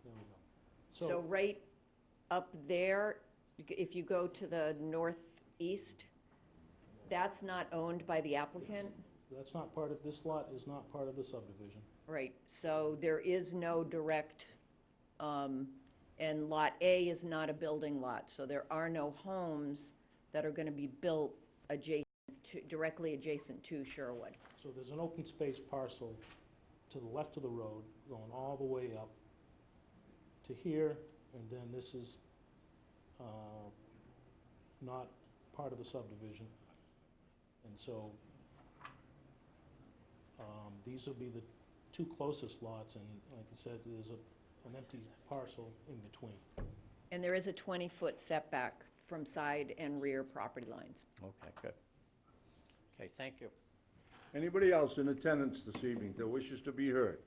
we go. So right up there, if you go to the northeast, that's not owned by the applicant? That's not part of, this lot is not part of the subdivision. Right, so there is no direct, and Lot A is not a building lot, so there are no homes that are gonna be built directly adjacent to Sherwood. So there's an open space parcel to the left of the road, going all the way up to here, and then this is not part of the subdivision. And so these will be the 2 closest lots, and like I said, there's an empty parcel in between. And there is a 20-foot setback from side and rear property lines. Okay, good. Okay, thank you. anybody else in attendance this evening that wishes to be heard?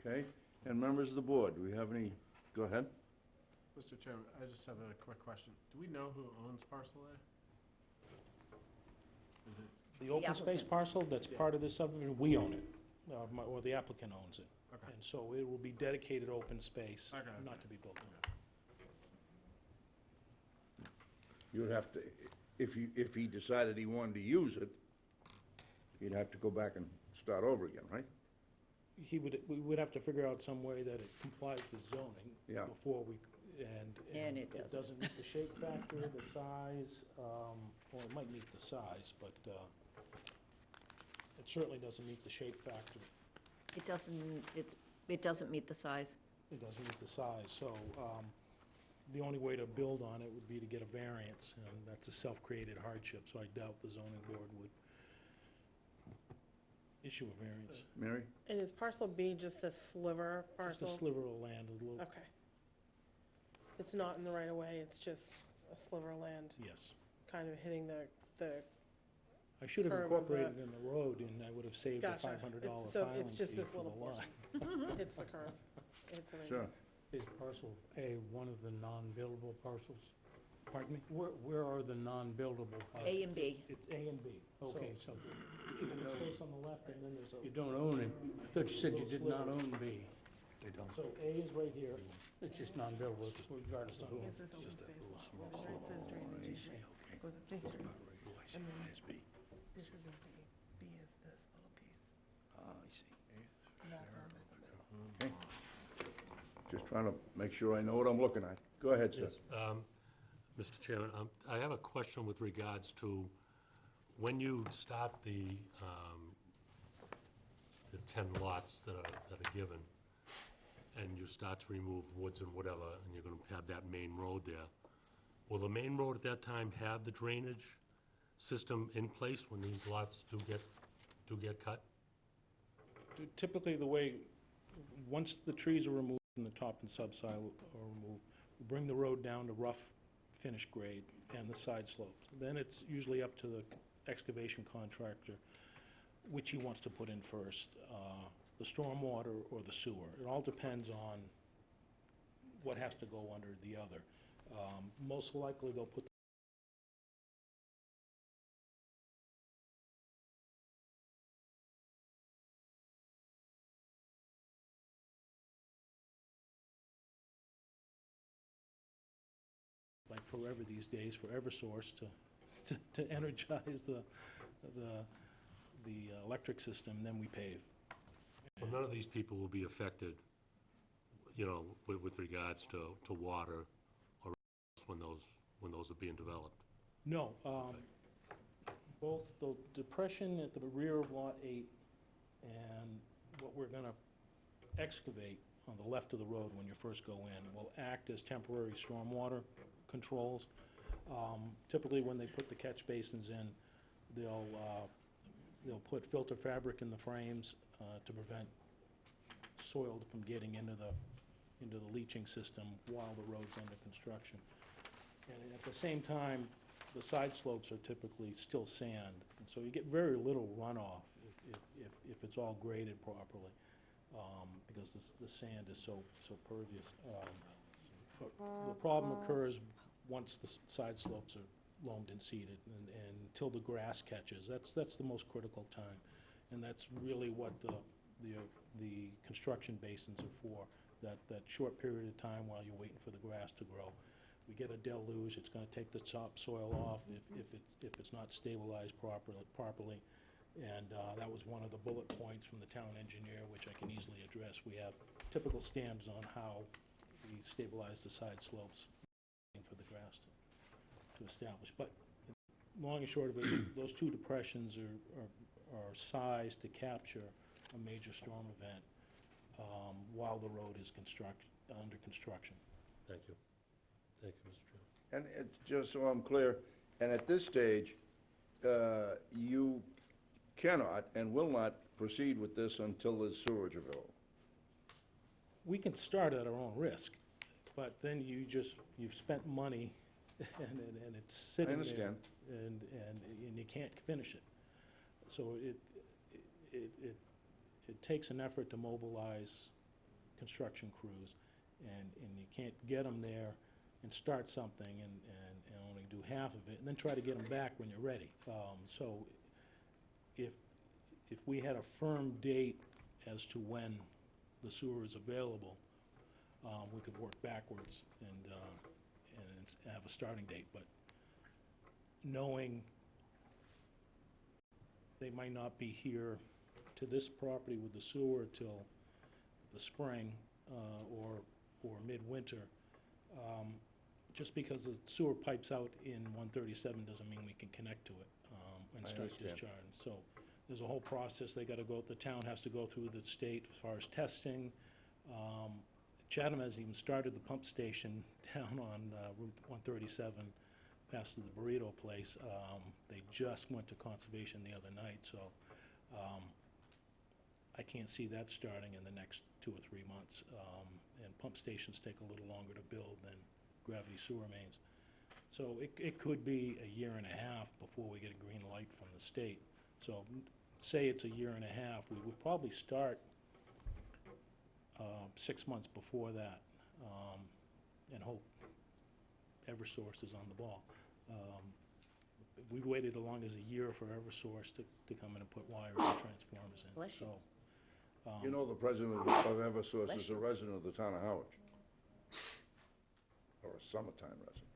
Okay, and members of the board, do we have any, go ahead. Mr. Chairman, I just have a quick question. Do we know who owns parcel A? Is it, The open space applicant. parcel that's part of this subdivision, we own it, or the applicant owns it. okay, And so it will be dedicated open space, Okay, not okay. to be built on. You would have to, if he decided he wanted to use it, he'd have to go back and start over again, right? We would have to figure out some way that it complies with zoning. Yeah. Before we, And it it doesn't meet the shape factor, the size, well, it might meet the size, but it certainly doesn't meet the shape factor. It doesn't meet the size. It doesn't meet the size, so the only way to build on it would be to get a variance, and that's a self-created hardship, so I doubt the zoning board would issue a variance. Mary? And is parcel B just this sliver parcel? Just a sliver of land, a little, Okay. It's not in the right of way, it's just a sliver of land, yes. kind of hitting the, I should have Curve of the- incorporated in the road, and I would have saved a gotcha. $500 So filing it's just fee this for the little lot. portion. Hits the curve. Hits the Sure. radius. Is parcel A one of the non-buildable parcels? Pardon me? Where are the non-buildable parcels? A and B. It's A and B. Okay, so There's a space on the left, and then there's you a, don't own it. I thought you said you did not Little own B. They don't. so A is right here. It's just non-buildable regardless of who. Is this open space lot? Where it says drainage easement, goes up to here. And then this is in B. B is this little piece. Ah, I see. And that's our business. Just trying to make sure I know what I'm looking at. Go ahead, sir. Yes, Mr. Chairman, I have a question with regards to when you start the 10 lots that are given, and you start to remove woods and whatever, and you're gonna have that main road there, will the main road at that time have the drainage system in place when these lots do get cut? Typically, the way, once the trees are removed from the top and subsoil are removed, we bring the road down to rough finish grade and the side slopes. Then it's usually up to the excavation contractor, which he wants to put in first, the stormwater or the sewer. It all depends on what has to go under the other. Most likely, they'll put like Forever these days, for Eversource to energize the electric system, then we pave. So none of these people will be affected, you know, with regards to water or when those are being developed? No, both the depression at the rear of Lot 8 and what we're gonna excavate on the left of the road when you first go in will act as temporary stormwater controls. Typically, when they put the catch basins in, they'll put filter fabric in the frames to prevent soil from getting into the leaching system while the road's under construction. And at the same time, the side slopes are typically still sand, and so you get very little runoff if it's all graded properly, because the sand is so pervious. But the problem occurs once the side slopes are loamed and seeded, and until the grass catches. That's the most critical time, and that's really what the construction basins are for, that short period of time while you're waiting for the grass to grow. We get a deluge, it's gonna take the topsoil off if it's not stabilized properly. And that was one of the bullet points from the town engineer, which I can easily address. We have typical standards on how we stabilize the side slopes for the grass to establish. But long and short of it, those two depressions are sized to capture a major storm event while the road is under construction. Thank you. Thank you, Mr. Chairman. And just so I'm clear, and at this stage, you cannot and will not proceed with this until there's sewage available. We can start at our own risk, but then you've spent money and it's sitting there. understand. And you can't finish it. So it takes an effort to mobilize construction crews, and you can't get them there and start something and only do half of it, and then try to get them back when you're ready. So if we had a firm date as to when the sewer is available, we could work backwards and have a starting date. But knowing they might not be here to this property with the sewer till the spring or midwinter, just because the sewer pipes out in 137 doesn't mean we can connect to it and I start understand. discharging. So there's a whole process they gotta go, the town has to go through the state as far as testing. Chatham has even started the pump station down on Route 137, past the burrito place. They just went to conservation the other night, so I can't see that starting in the next 2 or 3 months. And pump stations take a little longer to build than gravity sewer mains. So it could be a year and a half before we get a green light from the state. So say it's a year and a half, we would probably start 6 months before that, and hope Eversource is on the ball. We've waited as long as a year for Eversource to come in and put wires and transformers in. Bless you. So, You know, the president of Eversource is a resident of the town of Howard. Or a summertime resident.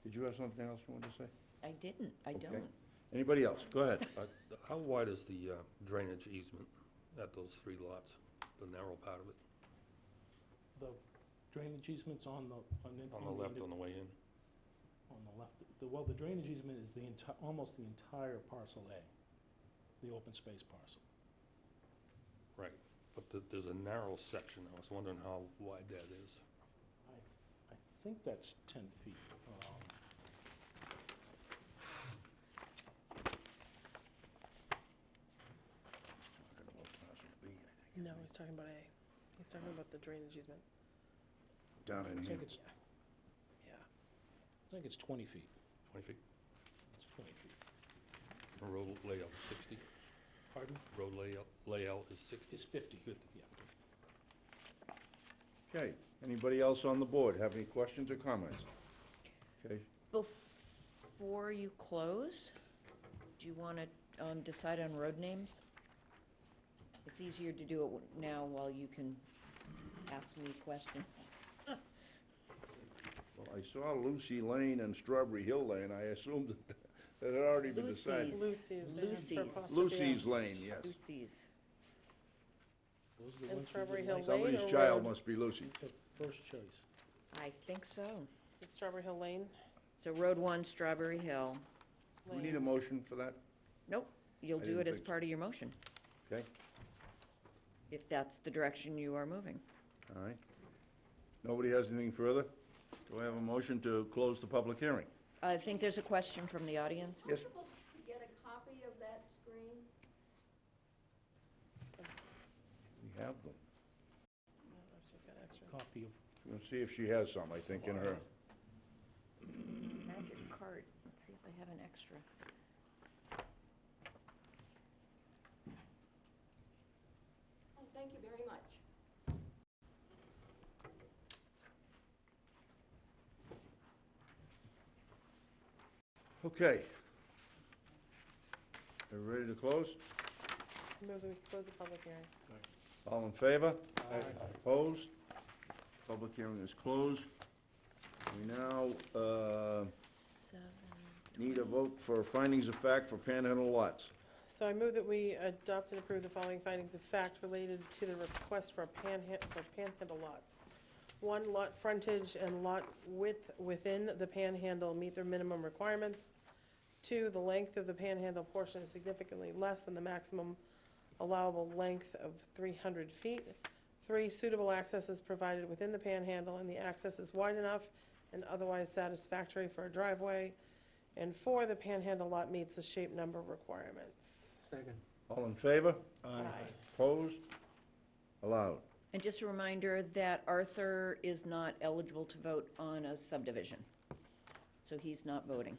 Did you have something else you wanted to say? I didn't, I Okay. don't. Anybody else? Go ahead. How wide is the drainage easement at those 3 lots, the narrow part of it? the drainage easement's on the On the way in? On the left. Well, the drainage easement is almost the entire parcel A, the open space parcel. Right, but there's a narrow section. I was wondering how wide that is. I think that's 10 feet. No, he's talking about A. He's talking about the drainage easement. Down in I here. think it's, Yeah. I think it's 20 feet. 20 feet. It's 20 feet. The road layout is 60. Pardon? Road layout is 60. It's 50. 50. Yeah. Okay, anybody else on the board have any questions or comments? Okay, Before you close, do you want to decide on road names? It's easier to do it now while you can ask me questions. well, I saw Lucy Lane and Strawberry Hill Lane, I assumed that it had already been decided. Lucy's. Lucy's. Lucy's Lane, yes. Lucy's. Those are the And ones we Strawberry would Hill like. Lane Somebody's or child road? must be Lucy. First choice. I think so. Is it Strawberry Hill Lane? So Road 1, Strawberry Hill. Do we need a motion for that? Nope, you'll I do didn't it as think so. part of your motion, Okay, if that's the direction you are moving. all right. Nobody has anything further? Do I have a motion to close the public hearing? I think there's a question from the audience. Yes. Possible to get a copy of that screen? We have them. I don't know if she's got extra. Copy of, We'll see if she has some, I think, in her. Magic card, let's see if I have an extra. Oh, thank you very much. Okay. Are we ready to close? Move we close the public hearing. All in favor? Opposed? Public hearing is closed. We now need a vote for findings of fact for Panhandle lots. So I move that we adopt and approve the following findings of fact related to the request for panhandle lots. 1, lot frontage and lot width within the panhandle meet their minimum requirements. 2, the length of the panhandle portion is significantly less than the maximum allowable length of 300 feet. 3, suitable access is provided within the panhandle and the access is wide enough and otherwise satisfactory for a driveway. And 4, the panhandle lot meets the shape number requirements. All in favor? Aye. Opposed? Allowed. And just a reminder that Arthur is not eligible to vote on a subdivision, so he's not voting.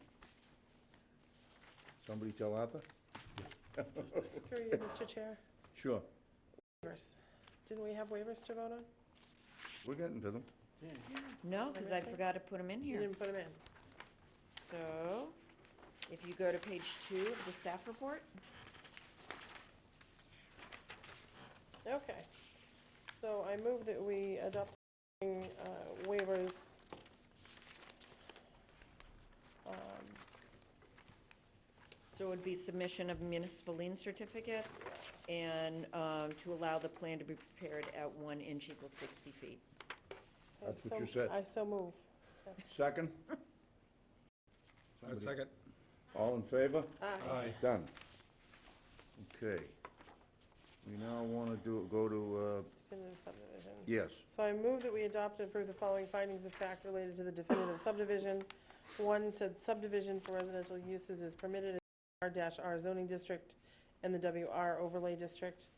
Somebody tell Arthur? Through you, Mr. Chair. Sure, Waivers. Didn't we have waivers to vote on? we're getting to them. No, because I missing? forgot to put them in You here. didn't put them in. So, if you go to page 2 of the staff report, Okay. So I move that we adopt waivers. so it would be submission of municipal lien certificate and to allow the plan to be prepared at 1 inch equals 60 feet. That's what you said. I so move. Second? Second. All in favor? Aye. Done. Okay. We now want to go to, Definitive subdivision. yes. So I move that we adopt and approve the following findings of fact related to the definitive subdivision. 1, said subdivision for residential uses is permitted in R-R zoning district and the WR overlay district.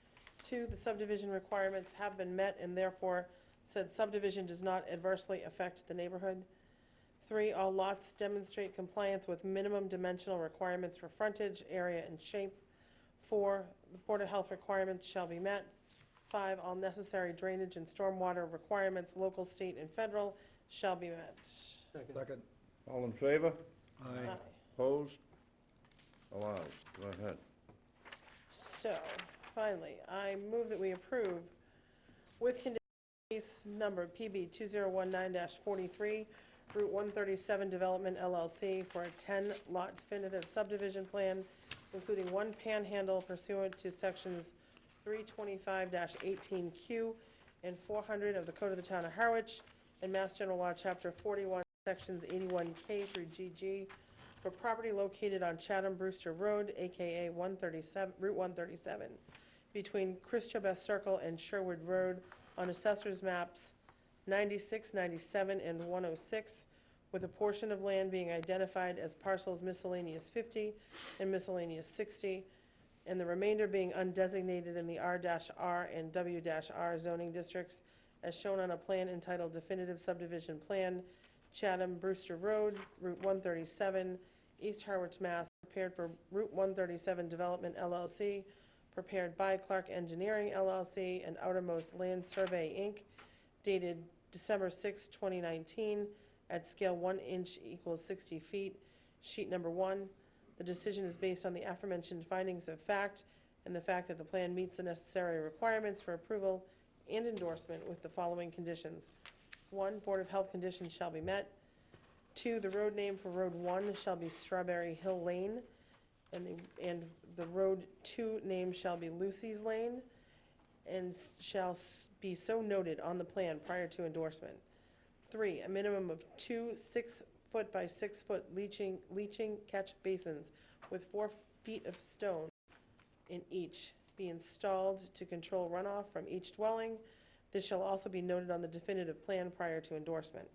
2, the subdivision requirements have been met and therefore said subdivision does not adversely affect the neighborhood. 3, all lots demonstrate compliance with minimum dimensional requirements for frontage, area, and shape. 4, the Board of Health requirements shall be met. 5, all necessary drainage and stormwater requirements, local, state, and federal, shall be met. Second. All in favor? Aye. Opposed? Allowed. Go ahead. So, finally, I move that we approve with conditions case number PB 2019-43, Route 137 Development LLC for a 10-lot definitive subdivision plan, including one panhandle pursuant to sections 325-18Q and 400 of the Code of the Town of Harwich and Mass General Law, Chapter 41, Sections 81K through GG, for property located on Chatham Brewster Road, AKA Route 137, between Christobeth Circle and Sherwood Road on Assessor's Maps 96, 97, and 106, with a portion of land being identified as parcels miscellaneous 50 and miscellaneous 60, and the remainder being undesignated in the R-R and W-R zoning districts, as shown on a plan entitled Definitive Subdivision Plan, Chatham Brewster Road, Route 137, East Harwich, Mass., prepared for Route 137 Development LLC, prepared by Clark Engineering LLC and Outermost Land Survey, Inc., dated December 6, 2019, at scale 1 inch equals 60 feet, sheet number 1. The decision is based on the aforementioned findings of fact and the fact that the plan meets the necessary requirements for approval and endorsement with the following conditions. 1, Board of Health conditions shall be met. 2, the road name for Road 1 shall be Strawberry Hill Lane, and the Road 2 name shall be Lucy's Lane, and shall be so noted on the plan prior to endorsement. 3, a minimum of 2 6-foot by 6-foot leaching catch basins with 4 feet of stone in each be installed to control runoff from each dwelling. This shall also be noted on the definitive plan prior to endorsement.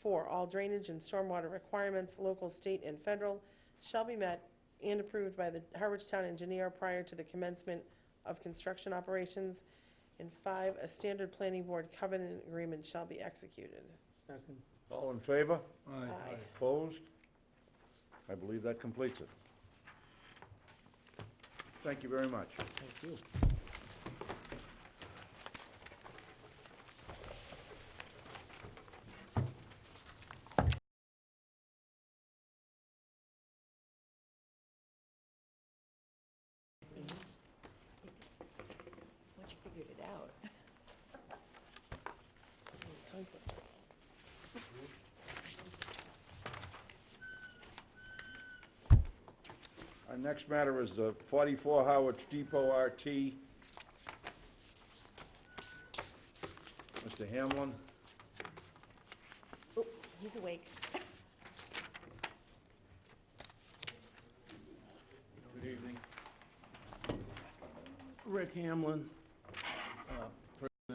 4, all drainage and stormwater requirements, local, state, and federal, shall be met and approved by the Harwich Town Engineer prior to the commencement of construction operations. And 5, a standard planning board covenant agreement shall be executed. Second. All in favor? Aye. Opposed? I believe that completes it. Thank you very much. Thank you. Once you figured it out. Tongue twister. Our next matter is the 44 Howard Depot RT. Mr. Hamlin? Oh, he's awake. Good evening. Rick Hamlin.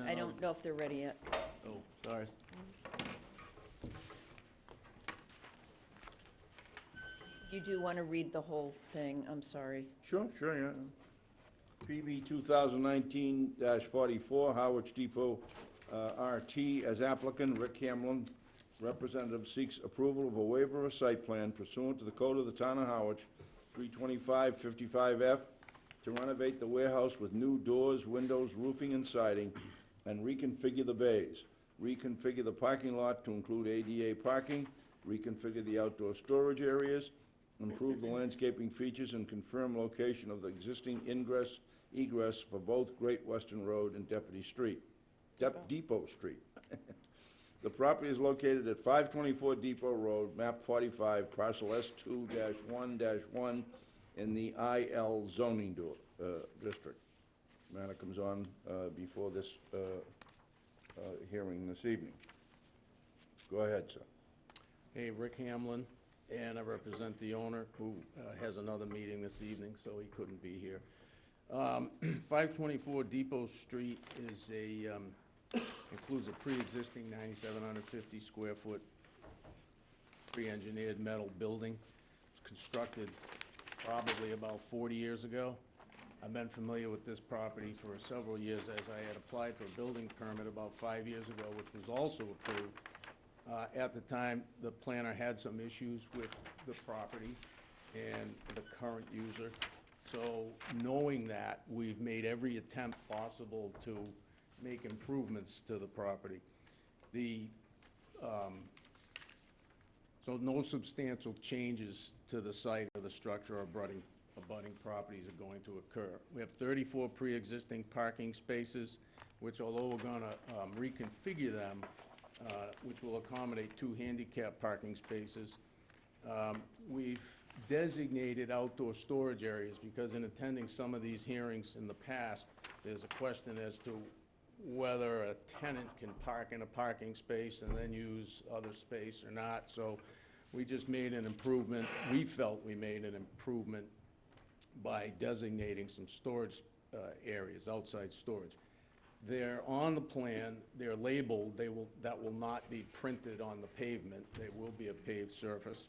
I don't know if they're ready yet. Oh, sorry. You do want to read the whole thing, I'm sorry. Sure, yeah. PB 2019-44, Howard Depot RT. As applicant, Rick Hamlin, representative, seeks approval of a waiver of site plan pursuant to the Code of the Town of Harwich, 325-55F, to renovate the warehouse with new doors, windows, roofing, and siding, and reconfigure the bays, reconfigure the parking lot to include ADA parking, reconfigure the outdoor storage areas, improve the landscaping features, and confirm location of the existing egress for both Great Western Road and Depot Street. The property is located at 524 Depot Road, map 45, parcel S2-1-1 in the IL zoning district. Matter comes on before this hearing this evening. Go ahead, sir. Hey, Rick Hamlin, and I represent the owner who has another meeting this evening, so he couldn't be here. 524 Depot Street is includes a pre-existing 9,750 square foot pre-engineered metal building. It was constructed probably about 40 years ago. I've been familiar with this property for several years, as I had applied for a building permit about 5 years ago, which was also approved. At the time, the planner had some issues with the property and the current user. So knowing that, we've made every attempt possible to make improvements to the property. So no substantial changes to the site or the structure or abutting properties are going to occur. We have 34 pre-existing parking spaces, which although we're gonna reconfigure them, which will accommodate 2 handicap parking spaces, we've designated outdoor storage areas, because in attending some of these hearings in the past, there's a question as to whether a tenant can park in a parking space and then use other space or not. So we just made an improvement. We felt we made an improvement by designating some storage areas, outside storage. They're on the plan, they're labeled, that will not be printed on the pavement. They will be a paved surface.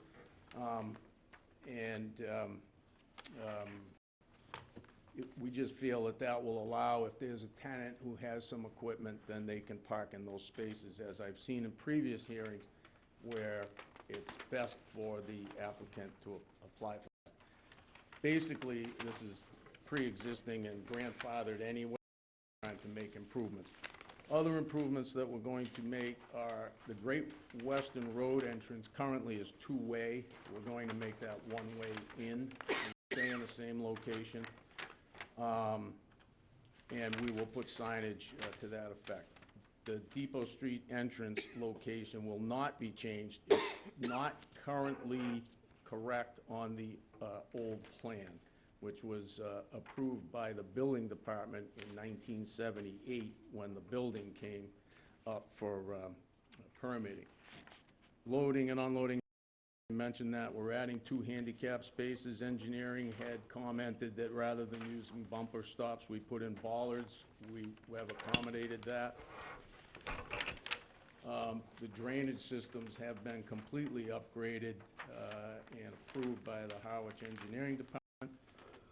We just feel that that will allow, if there's a tenant who has some equipment, then they can park in those spaces, as I've seen in previous hearings, where it's best for the applicant to apply for that. Basically, this is pre-existing and grandfathered anyway, trying to make improvements. Other improvements that we're going to make are the Great Western Road entrance currently is 2-way. We're going to make that 1-way in, and stay in the same location. And we will put signage to that effect. The Depot Street entrance location will not be changed. It's not currently correct on the old plan, which was approved by the building department in 1978 when the building came up for permitting. Loading and unloading, I mentioned that we're adding 2 handicap spaces. Engineering had commented that rather than using bumper stops, we put in bollards. We have accommodated that. The drainage systems have been completely upgraded and approved by the Harwich Engineering Department.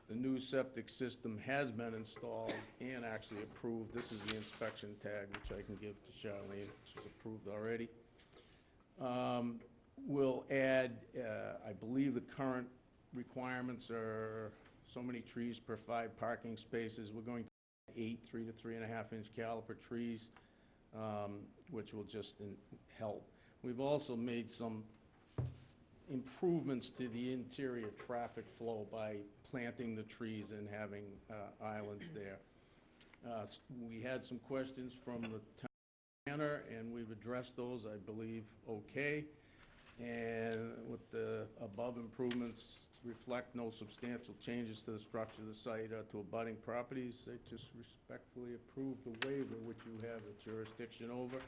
The new septic system has been installed and actually approved. This is the inspection tag, which I can give to Charlene, which is approved already. We'll add, I believe the current requirements are so many trees per 5 parking spaces. We're going to add 8 3 to 3.5 inch caliper trees, which will just help. We've also made some improvements to the interior traffic flow by planting the trees and having islands there. We had some questions from the town planner, and we've addressed those, I believe, okay. And with the above improvements reflect no substantial changes to the structure of the site or to abutting properties. They just respectfully approve the waiver which you have the jurisdiction over.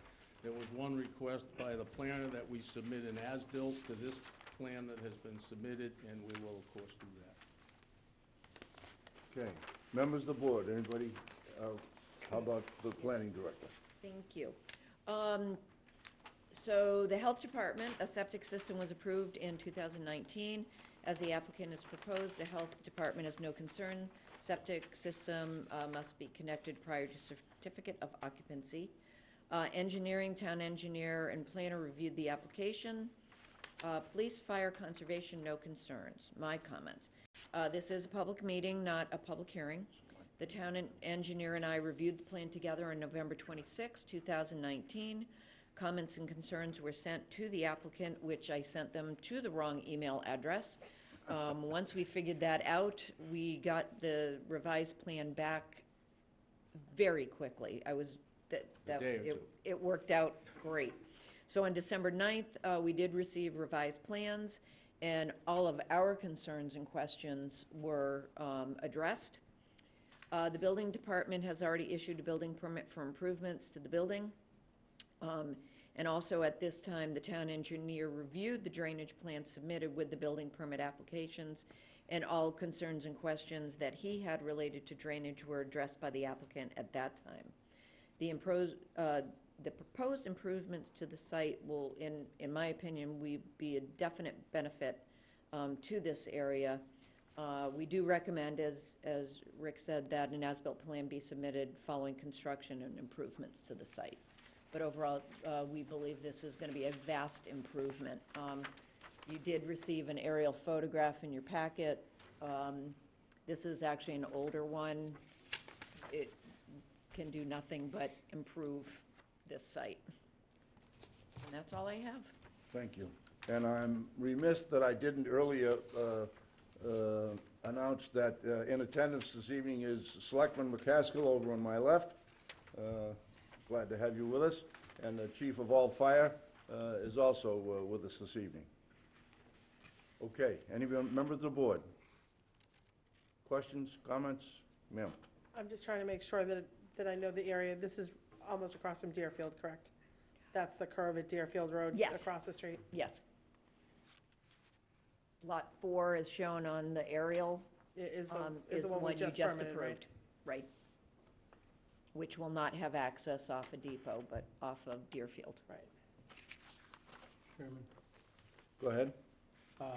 There was one request by the planner that we submit an as-built to this plan that has been submitted, and we will of course do that. Okay. Members of the board, anybody, how about the planning director? Thank you. So the health department, a septic system was approved in 2019. As the applicant has proposed, the health department has no concern. Septic system must be connected prior to certificate of occupancy. Engineering, town engineer, and planner reviewed the application. Police, fire, conservation, no concerns. My comments. This is a public meeting, not a public hearing. The town engineer and I reviewed the plan together on November 26, 2019. Comments and concerns were sent to the applicant, which I sent them to the wrong email address. Once we figured that out, we got the revised plan back very quickly. It worked out great. So on December 9th, we did receive revised plans, and all of our concerns and questions were addressed. The building department has already issued a building permit for improvements to the building. And also at this time, the town engineer reviewed the drainage plan submitted with the building permit applications, and all concerns and questions that he had related to drainage were addressed by the applicant at that time. The proposed improvements to the site will, in my opinion, be a definite benefit to this area. We do recommend, as Rick said, that an as-built plan be submitted following construction and improvements to the site. But overall, we believe this is going to be a vast improvement. You did receive an aerial photograph in your packet. This is actually an older one. It can do nothing but improve this site. And that's all I have. Thank you. And I'm remiss that I didn't earlier announce that in attendance this evening is Selectman McCaskill over on my left. Glad to have you with us. And the Chief of All Fire is also with us this evening. Okay, any members of the board? Questions, comments? Ma'am? I'm just trying to make sure that I know the area. This is almost across from Deerfield, correct? That's the curve at Deerfield Road? Yes. Across the street? Yes. Lot 4 is shown on the aerial. Is Is the the one we one you just just permitted, right? approved. Right. Which will not have access off of Depot, but off of Deerfield. Right. Chairman, Go ahead. are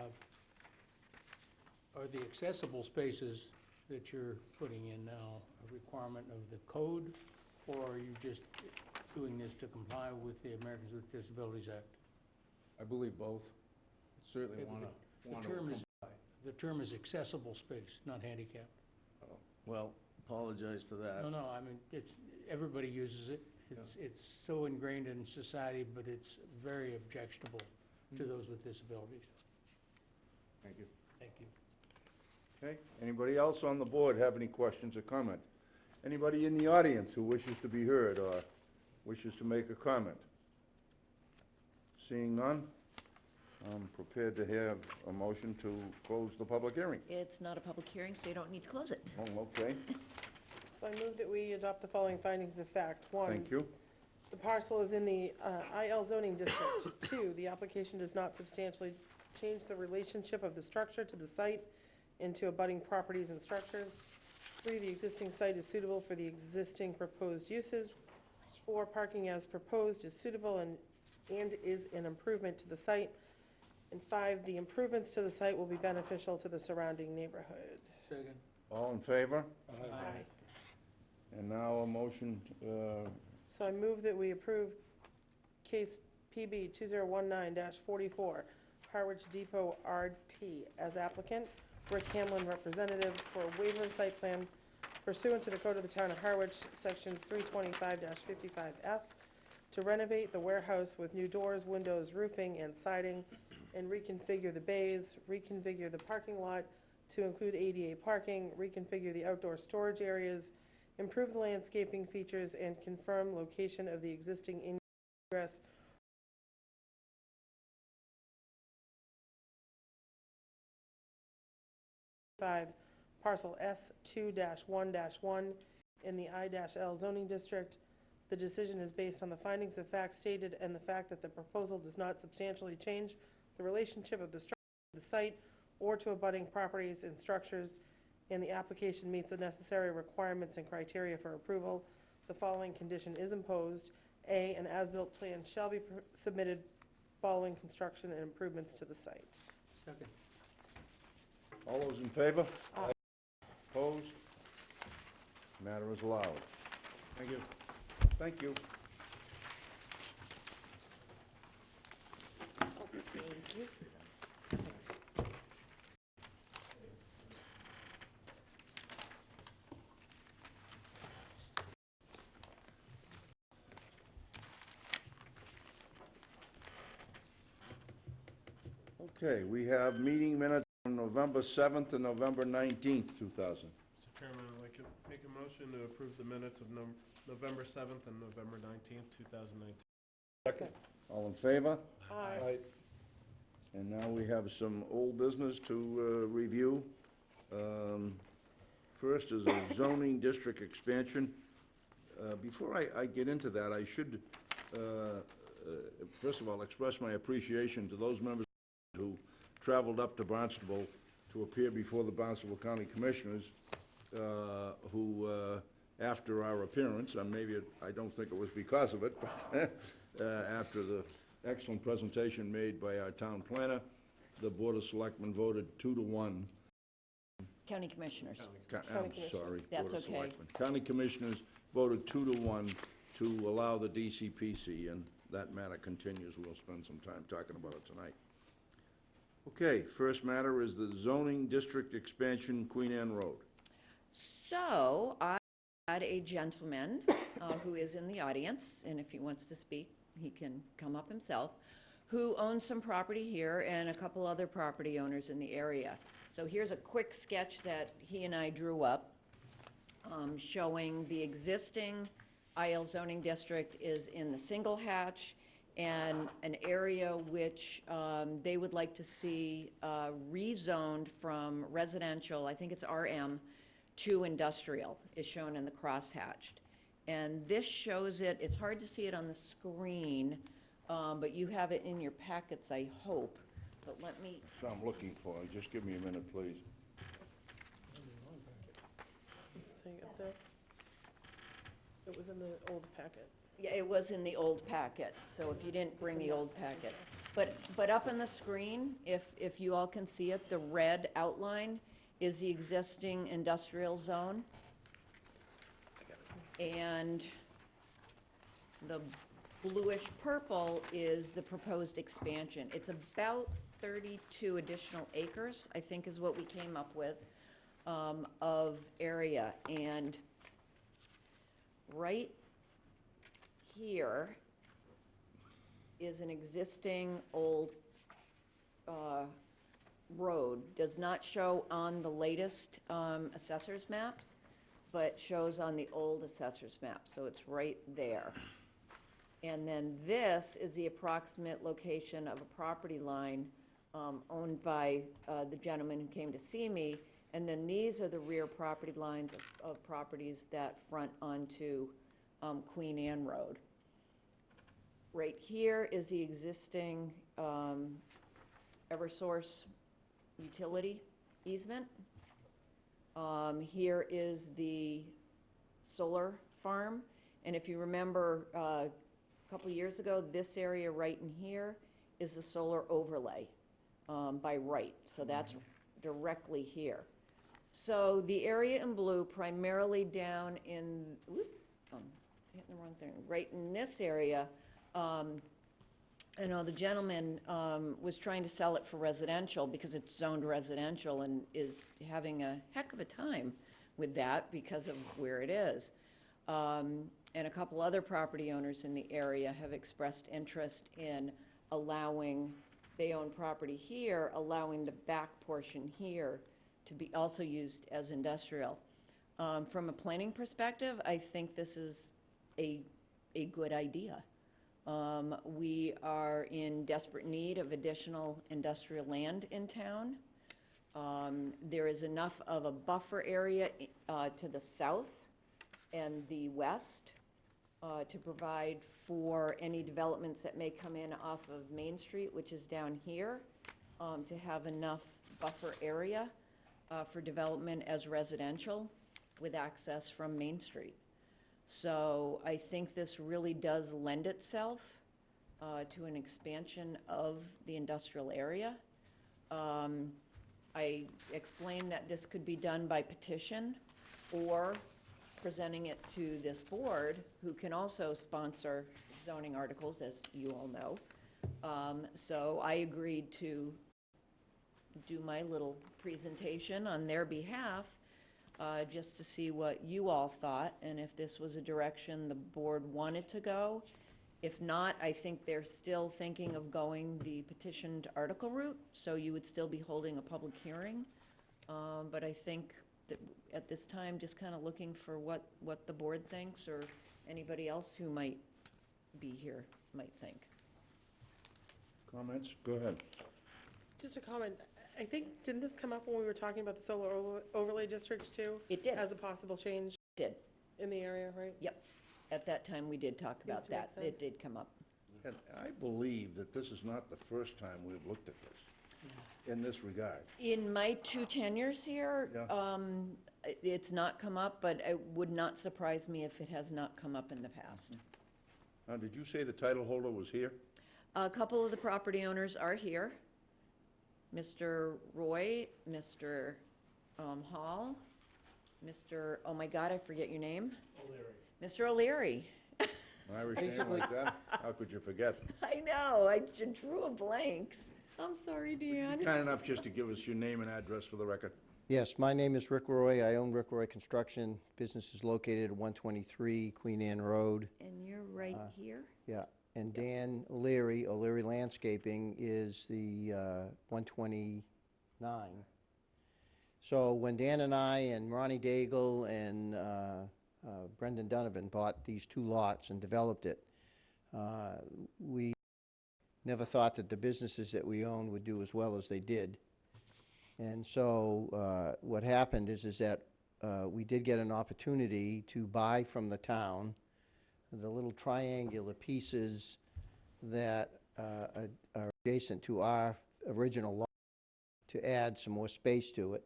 the accessible spaces that you're putting in now a requirement of the code, or are you just doing this to comply with the Americans with Disabilities Act? I believe both. Certainly Okay, want but to the term is accessible space, not handicapped. Well, apologize for that. No, I mean, everybody uses it. It's so ingrained in society, but it's very objectionable to those with disabilities. Thank you. Thank you. Okay, anybody else on the board have any questions or comment? Anybody in the audience who wishes to be heard or wishes to make a comment? Seeing none, I'm prepared to have a motion to close the public hearing. It's not a public hearing, so you don't need to close it. Oh, okay, So I move that we adopt the following findings of fact. One, thank you. the parcel is in the IL zoning district. 2, the application does not substantially change the relationship of the structure to the site into abutting properties and structures. 3, the existing site is suitable for the existing proposed uses. 4, parking as proposed is suitable and is an improvement to the site. And 5, the improvements to the site will be beneficial to the surrounding neighborhood. Second. All in favor? Aye. And now a motion, So I move that we approve case PB 2019-44, Harwich Depot RT as applicant, Rick Hamlin representative, for a waiver of site plan pursuant to the code of the town of Harwich, sections 325-55F, to renovate the warehouse with new doors, windows, roofing, and siding, and reconfigure the bays, reconfigure the parking lot to include ADA parking, reconfigure the outdoor storage areas, improve the landscaping features, and confirm location of the existing ingress parcel S2-1-1 in the I-L zoning district. The decision is based on the findings of fact stated and the fact that the proposal does not substantially change the relationship of the structure to the site or to abutting properties and structures, and the application meets the necessary requirements and criteria for approval. The following condition is imposed. A, an as-built plan shall be submitted following construction and improvements to the site. Second. all those in favor? Aye. Opposed? Matter is allowed. Thank you. Thank you. Thank you. Okay, we have meeting minutes on November 7th and November 19th, 2000. Mr. Chairman, I'd like to make a motion to approve the minutes of November 7th and November 19th, 2019. Second. All in favor? Aye. And now we have some old business to review. First is a zoning district expansion. Before I get into that, I should, first of all, express my appreciation to those members who traveled up to Barnstable to appear before the Barnstable County Commissioners, who, after our appearance, and maybe I don't think it was because of it, but after the excellent presentation made by our town planner, the Board of Selectmen voted 2-1 County Commissioners. I'm Commissioners. sorry. That's Board of okay. Selectmen. County Commissioners voted 2-1 to allow the DCPC, and that matter continues. We'll spend some time talking about it tonight. Okay, first matter is the zoning district expansion, Queen Anne Road. So I had a gentleman who is in the audience, and if he wants to speak, he can come up himself, who owns some property here and a couple other property owners in the area. So here's a quick sketch that he and I drew up, showing the existing IL zoning district is in the single hatch, and an area which they would like to see rezoned from residential, I think it's RM, to industrial, is shown in the crosshatched. And this shows it, it's hard to see it on the screen, but you have it in your packets, I hope. But let me, So I'm looking for it. Just give me a minute, please. So you got this. It was in the old packet. yeah, it was in the old packet, so if you didn't bring the old packet. But up on the screen, if you all can see it, the red outline is the existing industrial zone. And the bluish purple is the proposed expansion. It's about 32 additional acres, I think is what we came up with, of area. And right here is an existing old road. Does not show on the latest assessor's maps, but shows on the old assessor's map, so it's right there. And then this is the approximate location of a property line owned by the gentleman who came to see me, and then these are the rear property lines of properties that front onto Queen Anne Road. Right here is the existing Eversource utility easement. Here is the solar farm, and if you remember a couple years ago, this area right in here is the solar overlay by right, so that's directly here. So the area in blue, primarily down in, hitting the wrong thing, right in this area, I know the gentleman was trying to sell it for residential because it's zoned residential and is having a heck of a time with that because of where it is. And a couple other property owners in the area have expressed interest in allowing, they own property here, allowing the back portion here to be also used as industrial. From a planning perspective, I think this is a good idea. We are in desperate need of additional industrial land in town. There is enough of a buffer area to the south and the west to provide for any developments that may come in off of Main Street, which is down here, to have enough buffer area for development as residential with access from Main Street. So I think this really does lend itself to an expansion of the industrial area. I explained that this could be done by petition or presenting it to this board, who can also sponsor zoning articles, as you all know. So I agreed to do my little presentation on their behalf, just to see what you all thought, and if this was a direction the board wanted to go. If not, I think they're still thinking of going the petitioned article route, so you would still be holding a public hearing. But I think that at this time, just kind of looking for what the board thinks, or anybody else who might be here might think. Comments? Go ahead. Just a comment. I think, didn't this come up when we were talking about the solar overlay district too? It did. As a possible change Did. in the area, right? Yep. At that time, we did talk about to make that. It did come up. And I believe that this is not the first time we've looked at this, in this regard. In my 2 tenures here, Yeah. it's not come up, but it would not surprise me if it has not come up in the past. Now, did you say the title holder was here? A couple of the property owners are here. Mr. Roy, Mr. Hall, Mr., oh my God, I forget your name? Mr. O'Leary. An Irish name like that? How could you forget? I know, I drew a blank. I'm sorry, Dan. Kind enough just to give us your name and address for the record. Yes, my name is Rick Roy. I own Rick Roy Construction. Business is located at 123 Queen Anne Road. And you're right here? Yeah, and Dan O'Leary, O'Leary Landscaping, is the 129. So when Dan and I and Ronnie Daigle and Brendan Donovan bought these 2 lots and developed it, we never thought that the businesses that we owned would do as well as they did. And so what happened is that we did get an opportunity to buy from the town the little triangular pieces that are adjacent to our original lot to add some more space to it.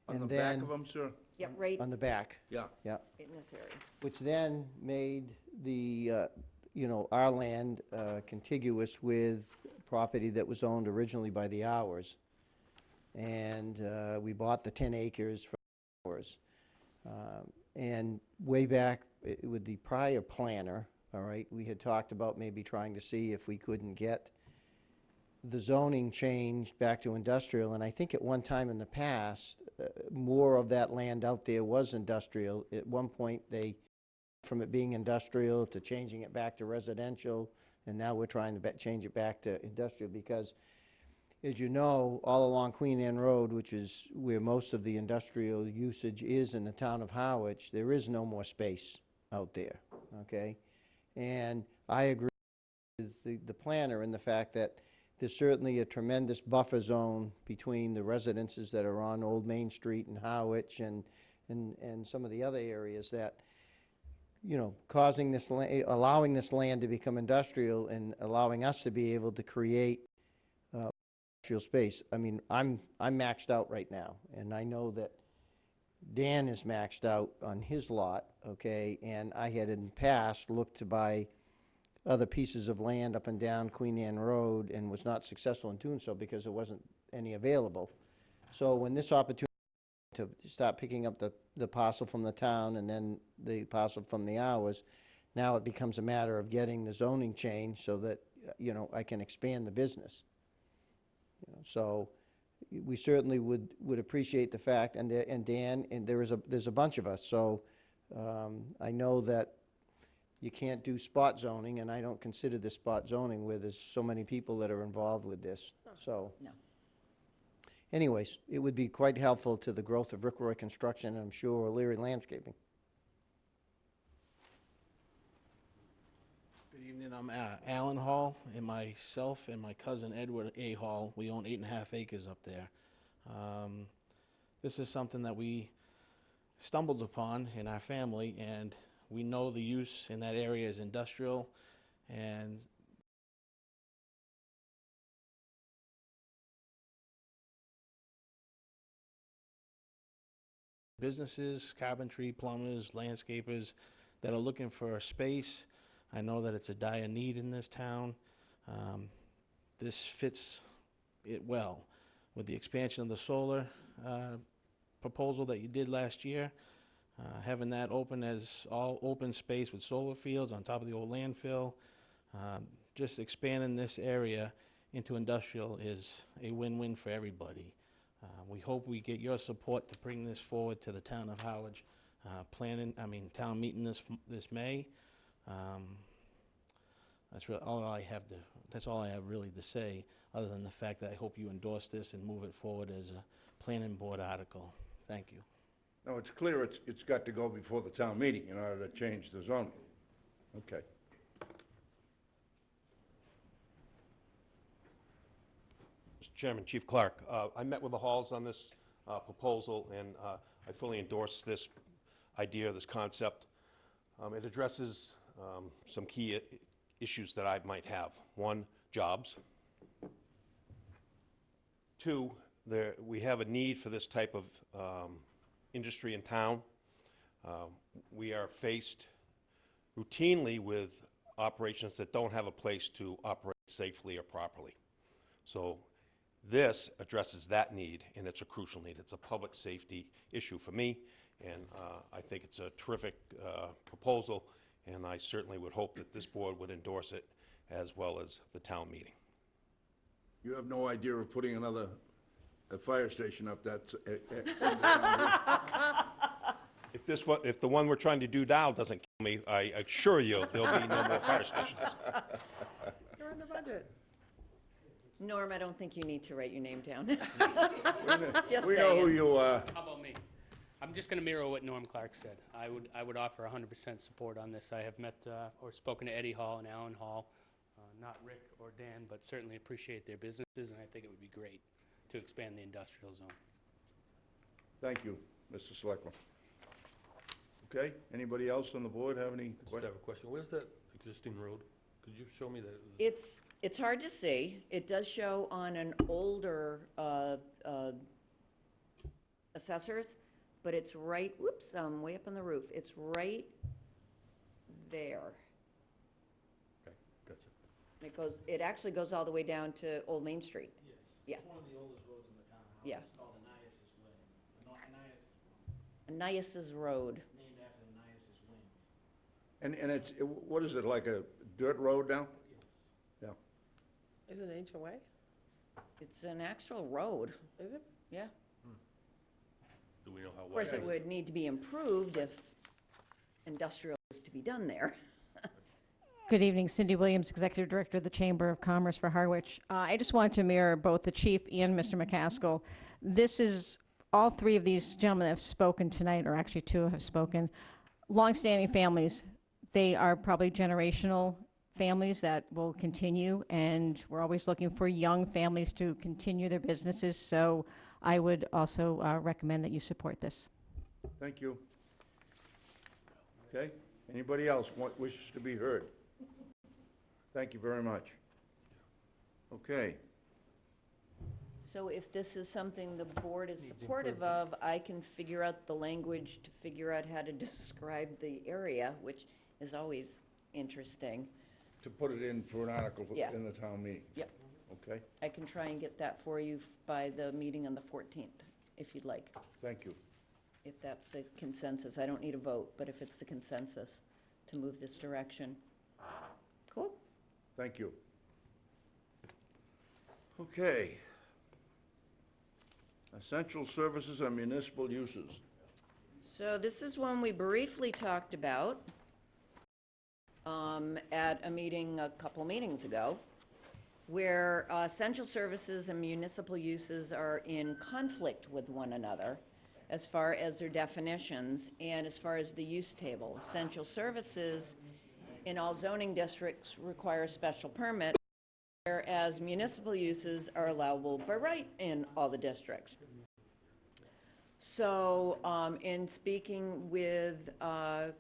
On the back of them, sir? Yep, right On the back. Yeah. Yeah. in this area. Which then made the, our land contiguous with property that was owned originally by the Hours. And we bought the 10 acres from Hours. And way back with the prior planner, all right, we had talked about maybe trying to see if we couldn't get the zoning changed back to industrial. And I think at one time in the past, more of that land out there was industrial. At one point, they, from it being industrial to changing it back to residential, and now we're trying to change it back to industrial because, as you know, all along Queen Anne Road, which is where most of the industrial usage is in the town of Harwich, there is no more space out there, okay? And I agree with the planner in the fact that there's certainly a tremendous buffer zone between the residences that are on Old Main Street and Harwich and some of the other areas that, causing this, allowing this land to become industrial and allowing us to be able to create industrial space. I mean, I'm maxed out right now, and I know that Dan is maxed out on his lot, okay, and I had in the past looked to buy other pieces of land up and down Queen Anne Road and was not successful in doing so because there wasn't any available. So when this opportunity to start picking up the parcel from the town and then the parcel from the Hours, now it becomes a matter of getting the zoning changed so that, I can expand the business. So we certainly would appreciate the fact, and Dan, and there's a bunch of us, so I know that you can't do spot zoning, and I don't consider this spot zoning where there's so many people that are involved with this, so. No. Anyways, it would be quite helpful to the growth of Rick Roy Construction, and I'm sure O'Leary Landscaping. Good evening, I'm Alan Hall, and myself and my cousin Edward A. Hall, we own 8.5 acres up there. This is something that we stumbled upon in our family, and we know the use in that area is industrial, and businesses, carpentry, plumbers, landscapers that are looking for a space. I know that it's a dire need in this town. This fits it well with the expansion of the solar proposal that you did last year. Having that open as all open space with solar fields on top of the old landfill. Just expanding this area into industrial is a win-win for everybody. We hope we get your support to bring this forward to the town of Harwich. Town meeting this May. That's all I have really to say, other than the fact that I hope you endorse this and move it forward as a planning board article. Thank you. No, it's clear it's got to go before the town meeting in order to change the zoning. Okay. Mr. Chairman, Chief Clark, I met with the Halls on this proposal, and I fully endorse this idea, this concept. It addresses some key issues that I might have. One, jobs. Two, we have a need for this type of industry in town. We are faced routinely with operations that don't have a place to operate safely or properly. So This addresses that need, and it's a crucial need. It's a public safety issue for me, and I think it's a terrific proposal, and I certainly would hope that this board would endorse it as well as the town meeting. You have no idea of putting a fire station up that, If the one we're trying to do now doesn't kill me, I assure you there'll be no more fire stations. You're in the budget. Norm, I don't think you need to write your name down. Just we know who saying. you are. How about me? I'm just going to mirror what Norm Clark said. I would offer 100% support on this. I have met or spoken to Eddie Hall and Alan Hall, not Rick or Dan, but certainly appreciate their businesses, and I think it would be great to expand the industrial zone. Thank you, Mr. Selectman. Okay, anybody else on the board have any I just questions? have a question. Where's that existing road? Could you show me that? It's hard to see. It does show on an older assessors, but it's right, whoops, I'm way up on the roof. It's right there. Okay, gotcha. It actually goes all the way down to Old Main Street. Yes. Yeah. It's one of the oldest roads in the town. Yeah. It's called Annias Way. Annias Road. Named after Annias Wing. And it's, what is it, like a dirt road now? Yeah. Is it an HOA? It's an actual road, Is it? yeah. Do we know how Of wide course, it it is? would need to be improved if industrial is to be done there. Good evening, Cindy Williams, Executive Director of the Chamber of Commerce for Harwich. I just want to mirror both the chief and Mr. McCaskill. This is, all three of these gentlemen that have spoken tonight, or actually two have spoken, longstanding families. They are probably generational families that will continue, and we're always looking for young families to continue their businesses, so I would also recommend that you support this. Thank you. Okay, anybody else wishes to be heard? Thank you very much. Okay, So if this is something the board is supportive of, I can figure out the language to figure out how to describe the area, which is always interesting. to put it in for an article Yeah. in the town meeting? Yep. Okay, I can try and get that for you by the meeting on the 14th, if you'd like, thank you. if that's a consensus. I don't need a vote, but if it's the consensus to move this direction. Cool. Thank you. Okay. Essential services and municipal uses. So this is one we briefly talked about at a meeting a couple meetings ago, where essential services and municipal uses are in conflict with one another as far as their definitions and as far as the use table. Essential services in all zoning districts require a special permit, whereas municipal uses are allowable by right in all the districts. So, in speaking with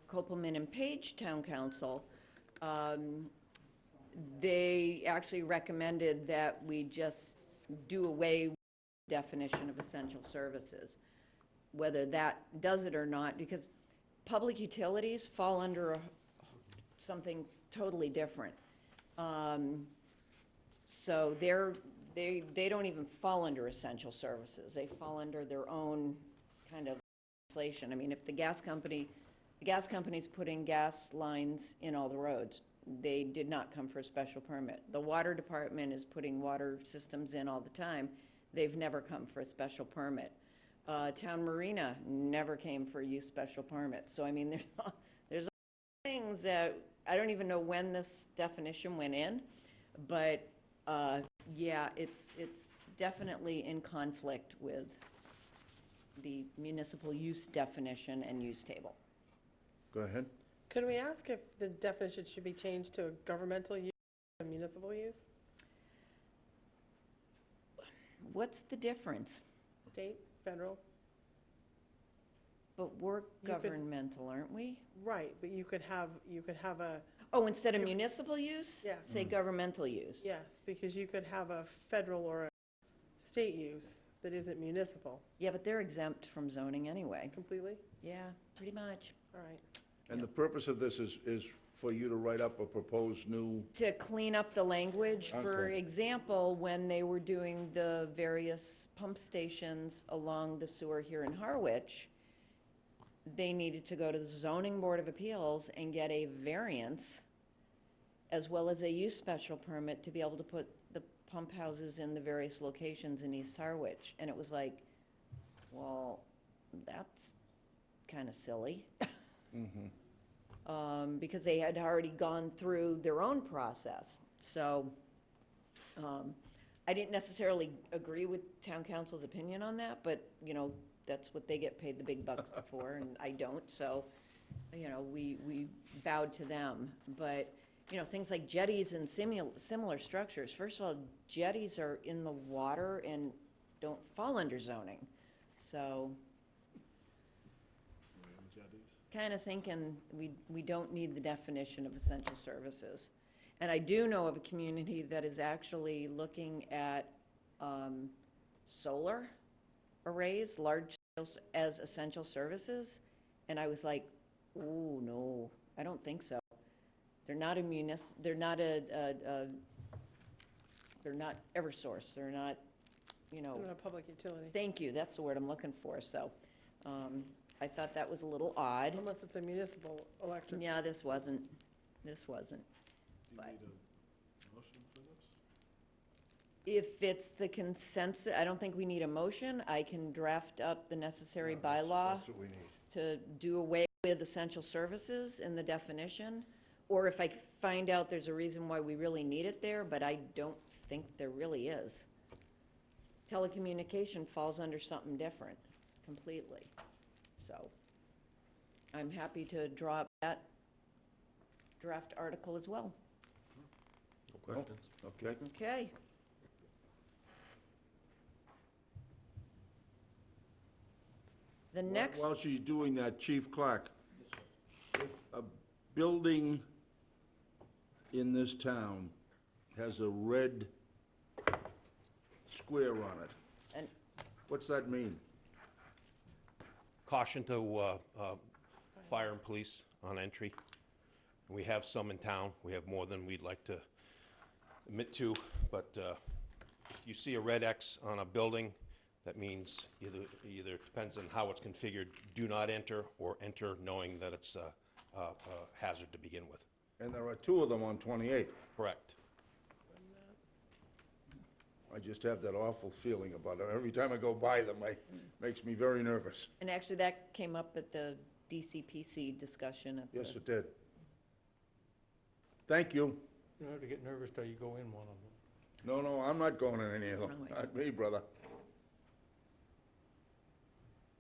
Copeland and Page Town Council, they actually recommended that we just do away with the definition of essential services, whether that does it or not, because public utilities fall under something totally different. So they don't even fall under essential services. They fall under their own kind of legislation. I mean, if the gas company's putting gas lines in all the roads, they did not come for a special permit. The water department is putting water systems in all the time. They've never come for a special permit. Town Marina never came for a use special permit. So, I mean, there's things that, I don't even know when this definition went in, but yeah, it's definitely in conflict with the municipal use definition and use table. Go ahead. Could we ask if the definition should be changed to a governmental use and municipal use? What's the difference? State, federal? But we're You could- governmental, aren't we? Right, but you could have a, Oh, instead of municipal use? Yes. Say governmental use? yes, because you could have a federal or a state use that isn't municipal Yeah, but they're exempt from zoning anyway. completely? Yeah, pretty much. All right. And the purpose of this is for you to write up a proposed new, To clean up the language, for Okay. example, when they were doing the various pump stations along the sewer here in Harwich, they needed to go to the zoning board of appeals and get a variance as well as a use special permit to be able to put the pump houses in the various locations in East Harwich. And it was like, well, that's kind of silly. Because they had already gone through their own process. So I didn't necessarily agree with town council's opinion on that, but, you know, that's what they get paid the big bucks for, and I don't, so, you know, we bowed to them. But, you know, things like jetties and similar structures, first of all, jetties are in the water and don't fall under zoning. So, kind of thinking we don't need the definition of essential services. And I do know of a community that is actually looking at solar arrays, large scale, as essential services. And I was like, ooh, no, I don't think so. They're not a they're not they're not Eversource, they're not, you know. Not a public utility. Thank you, that's the word I'm looking for, so. I thought that was a little odd. Unless it's a municipal electric. Yeah, this wasn't. Do you But need a motion for this? if it's the consensus, I don't think we need a motion. I can draft up the necessary bylaw that's what we need. to do away with essential services in the definition. Or if I find out there's a reason why we really need it there, but I don't think there really is. Telecommunication falls under something different completely. So I'm happy to draw up that draft article as well. No questions? Okay. Okay. The next, While she's doing that, Chief Clark, if a building in this town has a red square on it, and what's that mean? Caution to fire and police on entry. We have some in town. We have more than we'd like to admit to, but if you see a red X on a building, that means either depends on how it's configured, do not enter, or enter knowing that it's a hazard to begin with. And there are two of them on 28. Correct. I just have that awful feeling about it. Every time I go by them, makes me very nervous. and actually that came up at the DCPC discussion at the. Yes, it did. Thank you. You don't have to get nervous till you go in one of them. No, I'm not going in any of them. Really? Not me, brother.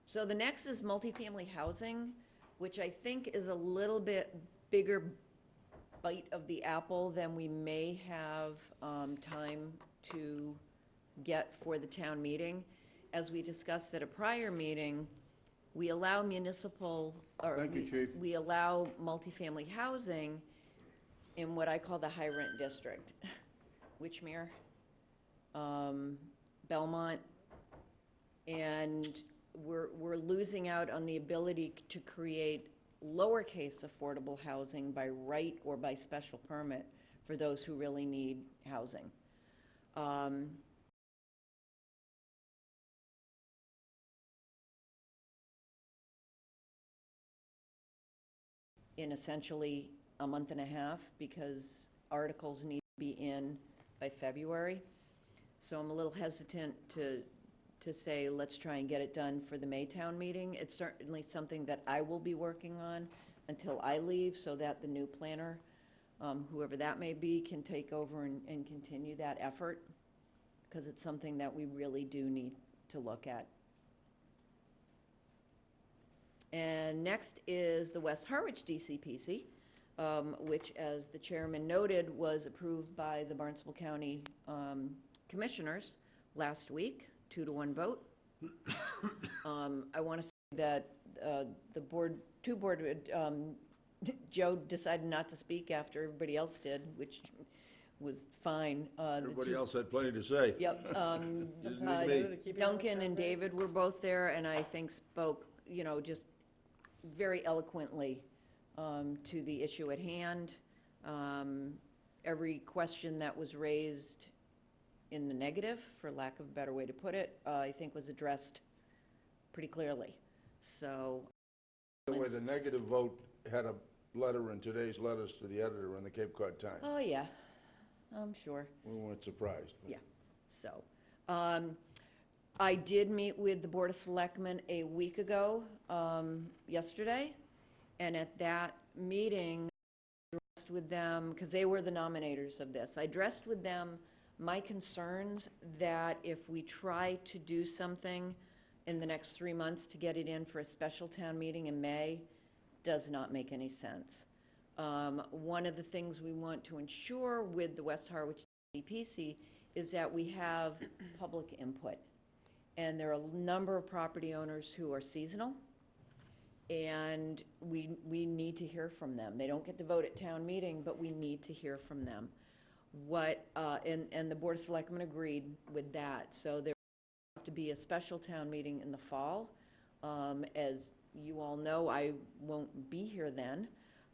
So the next is multifamily housing, which I think is a little bit bigger bite of the apple than we may have time to get for the town meeting. As we discussed at a prior meeting, we allow municipal, or Thank you, Chief. we allow multifamily housing in what I call the high rent district. Witchmere, Belmont, and we're losing out on the ability to create lowercase affordable housing by right or by special permit for those who really need housing. In essentially a month and a half, because articles need to be in by February. So I'm a little hesitant to say, let's try and get it done for the Maytown meeting. It's certainly something that I will be working on until I leave, so that the new planner, whoever that may be, can take over and continue that effort, because it's something that we really do need to look at. And next is the West Harwich DCPC, which, as the chairman noted, was approved by the Barnstable County Commissioners last week, 2-to-1 vote. I want to say that the board, Joe decided not to speak after everybody else did, which was fine. Everybody else had plenty to say. Yep. Didn't need me. Duncan and David were both there, and I think spoke, you know, just very eloquently to the issue at hand. Every question that was raised in the negative, for lack of a better way to put it, I think was addressed pretty clearly. So, By the way, the negative vote had a letter in today's letters to the editor in the Cape Cod Times. oh yeah, I'm sure. We weren't surprised. Yeah, so, I did meet with the Board of Selectmen a week ago, yesterday, and at that meeting, I addressed with them, because they were the nominators of this, I addressed with them my concerns that if we try to do something in the next 3 months to get it in for a special town meeting in May, does not make any sense. One of the things we want to ensure with the West Harwich DPC is that we have public input. And there are a number of property owners who are seasonal, and we need to hear from them. They don't get to vote at town meeting, but we need to hear from them. And the Board of Selectmen agreed with that. So there will have to be a special town meeting in the fall. As you all know, I won't be here then,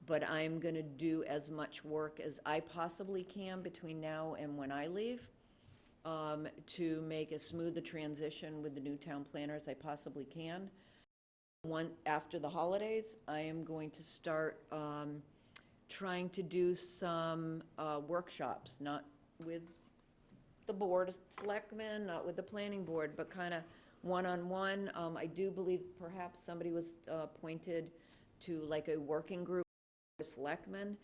but I'm going to do as much work as I possibly can between now and when I leave, to make as smooth a transition with the new town planner as I possibly can. After the holidays, I am going to start trying to do some workshops, not with the Board of Selectmen, not with the Planning Board, but kind of one-on-one. I do believe perhaps somebody was appointed to like a working group of selectmen.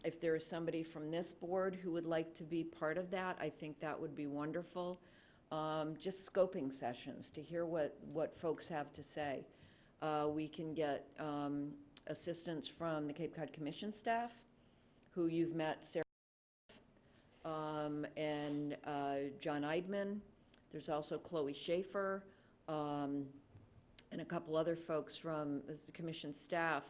If there is somebody from this board who would like to be part of that, I think that would be wonderful. Just scoping sessions to hear what folks have to say. We can get assistance from the Cape Cod Commission staff, who you've met, Sarah, and John Eidman. There's also Chloe Schaefer, and a couple other folks from the commission staff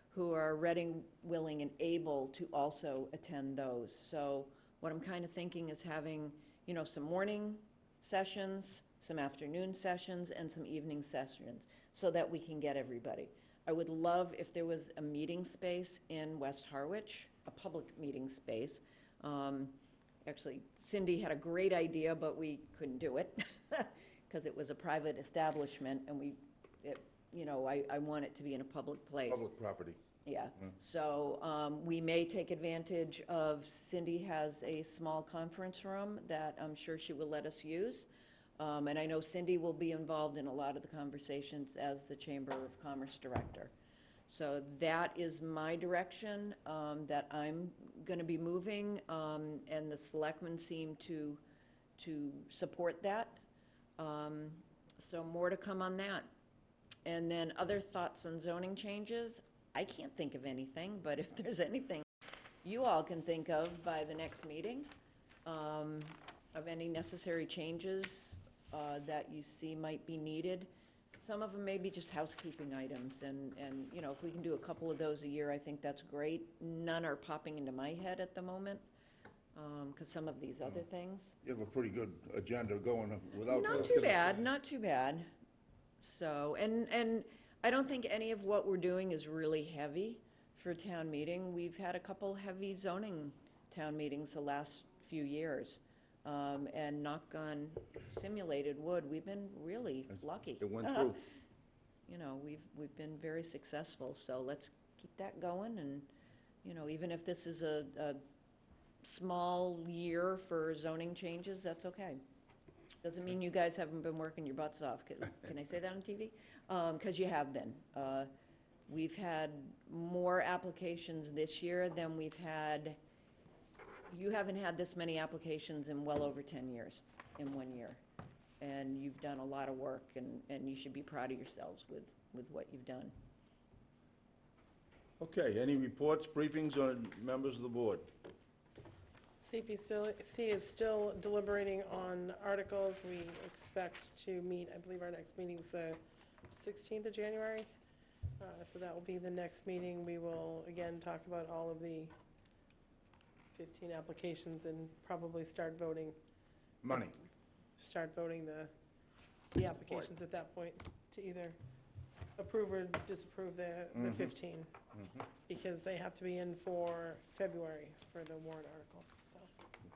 who are ready, willing, and able to also attend those. So what I'm kind of thinking is having, you know, some morning sessions, some afternoon sessions, and some evening sessions, so that we can get everybody. I would love if there was a meeting space in West Harwich, a public meeting space. Actually, Cindy had a great idea, but we couldn't do it because it was a private establishment, and I want it to be in a public place. Public property. Yeah, so we may take advantage of, Cindy has a small conference room that I'm sure she will let us use. And I know Cindy will be involved in a lot of the conversations as the Chamber of Commerce Director. So that is my direction that I'm going to be moving, and the selectmen seem to support that. So more to come on that. And then other thoughts on zoning changes. I can't think of anything, but if there's anything you all can think of by the next meeting, of any necessary changes that you see might be needed. Some of them may be just housekeeping items, and you know, if we can do a couple of those a year, I think that's great. None are popping into my head at the moment, because some of these other things. You have a pretty good agenda going without. Not too bad, not too bad. So, and I don't think any of what we're doing is really heavy for town meeting. We've had a couple heavy zoning town meetings the last few years. And knock on simulated wood, we've been really lucky. It went through. You know, we've been very successful, so let's keep that going. And, you know, even if this is a small year for zoning changes, that's okay. Doesn't mean you guys haven't been working your butts off. Can I say that on TV? Because you have been. We've had more applications this year than we've had. You haven't had this many applications in well over 10 years, in 1 year. And you've done a lot of work, and you should be proud of yourselves with what you've done. Okay, any reports, briefings on members of the board? CPC is still deliberating on articles. We expect to meet, I believe our next meeting's the 16th of January. So that will be the next meeting. We will, again, talk about all of the 15 applications and probably start voting. Money. Start voting the applications at that point to either approve or disapprove the 15, because they have to be in for February for the warrant articles, so.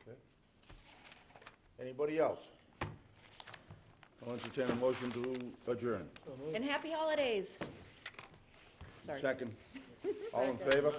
Okay. Anybody else? I'll entertain a motion to adjourn. And happy holidays. Sorry. Second. All in favor?